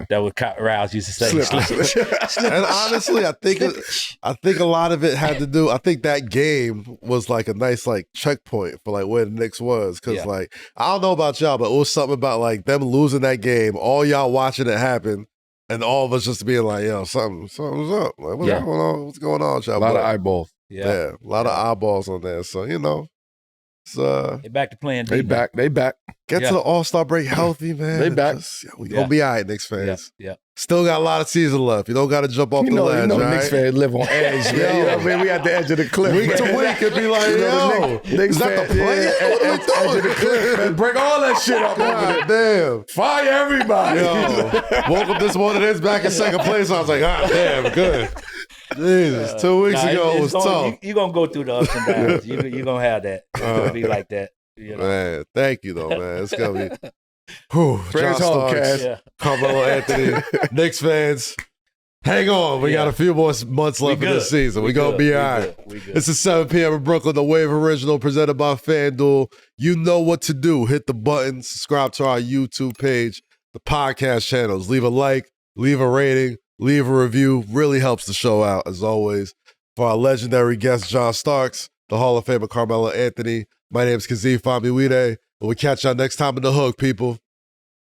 That what Rouse used to say. Slippage. And honestly, I think a lot of it had to do. I think that game was like a nice checkpoint for where the Knicks was, because I don't know about y'all, but it was something about them losing that game, all y'all watching it happen, and all of us just being like, yo, something's up. Like, what's going on? What's going on, y'all? A lot of eyeballs. Yeah, a lot of eyeballs on there. So it's They back to playing. They back. get to the All-Star break healthy, man. They back. We gonna be all right, Knicks fans. Yeah. Still got a lot of season left. You don't got to jump off the ledge, Knicks right? fans live on edge, man. You know what I mean? We at the edge of the cliff. Week to man. week, it'd be like, yo, Knicks is that the fans, plan? What are we edge of the doing? cliff, man. Break all that shit up over God there. damn. Fire everybody. Yo, woke up this morning, it's back in second place. I was like, damn, good. Jesus, 2 weeks ago it was tough. You're going to go through the ups and downs. You're going to have that. It's going to be like that. Man, thank you, though, man. It's going to be. Whew, Prayers John home, Starks, Cass. Carmelo Anthony, Knicks fans. Hang on. We got a few more months left in this season. We're going to be all right. It's a 7 p.m. in Brooklyn, the Wave Original presented by FanDuel. You know what to do. Hit the button, subscribe to our YouTube page, the podcast channels. Leave a like, leave a rating, leave a review. Really helps the show out, as always. For our legendary guest, John Starks, the Hall of Famer Carmelo Anthony, my name is Kazeem Famuyide, and we'll catch y'all next time in the hook, people.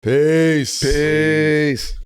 Peace. Peace.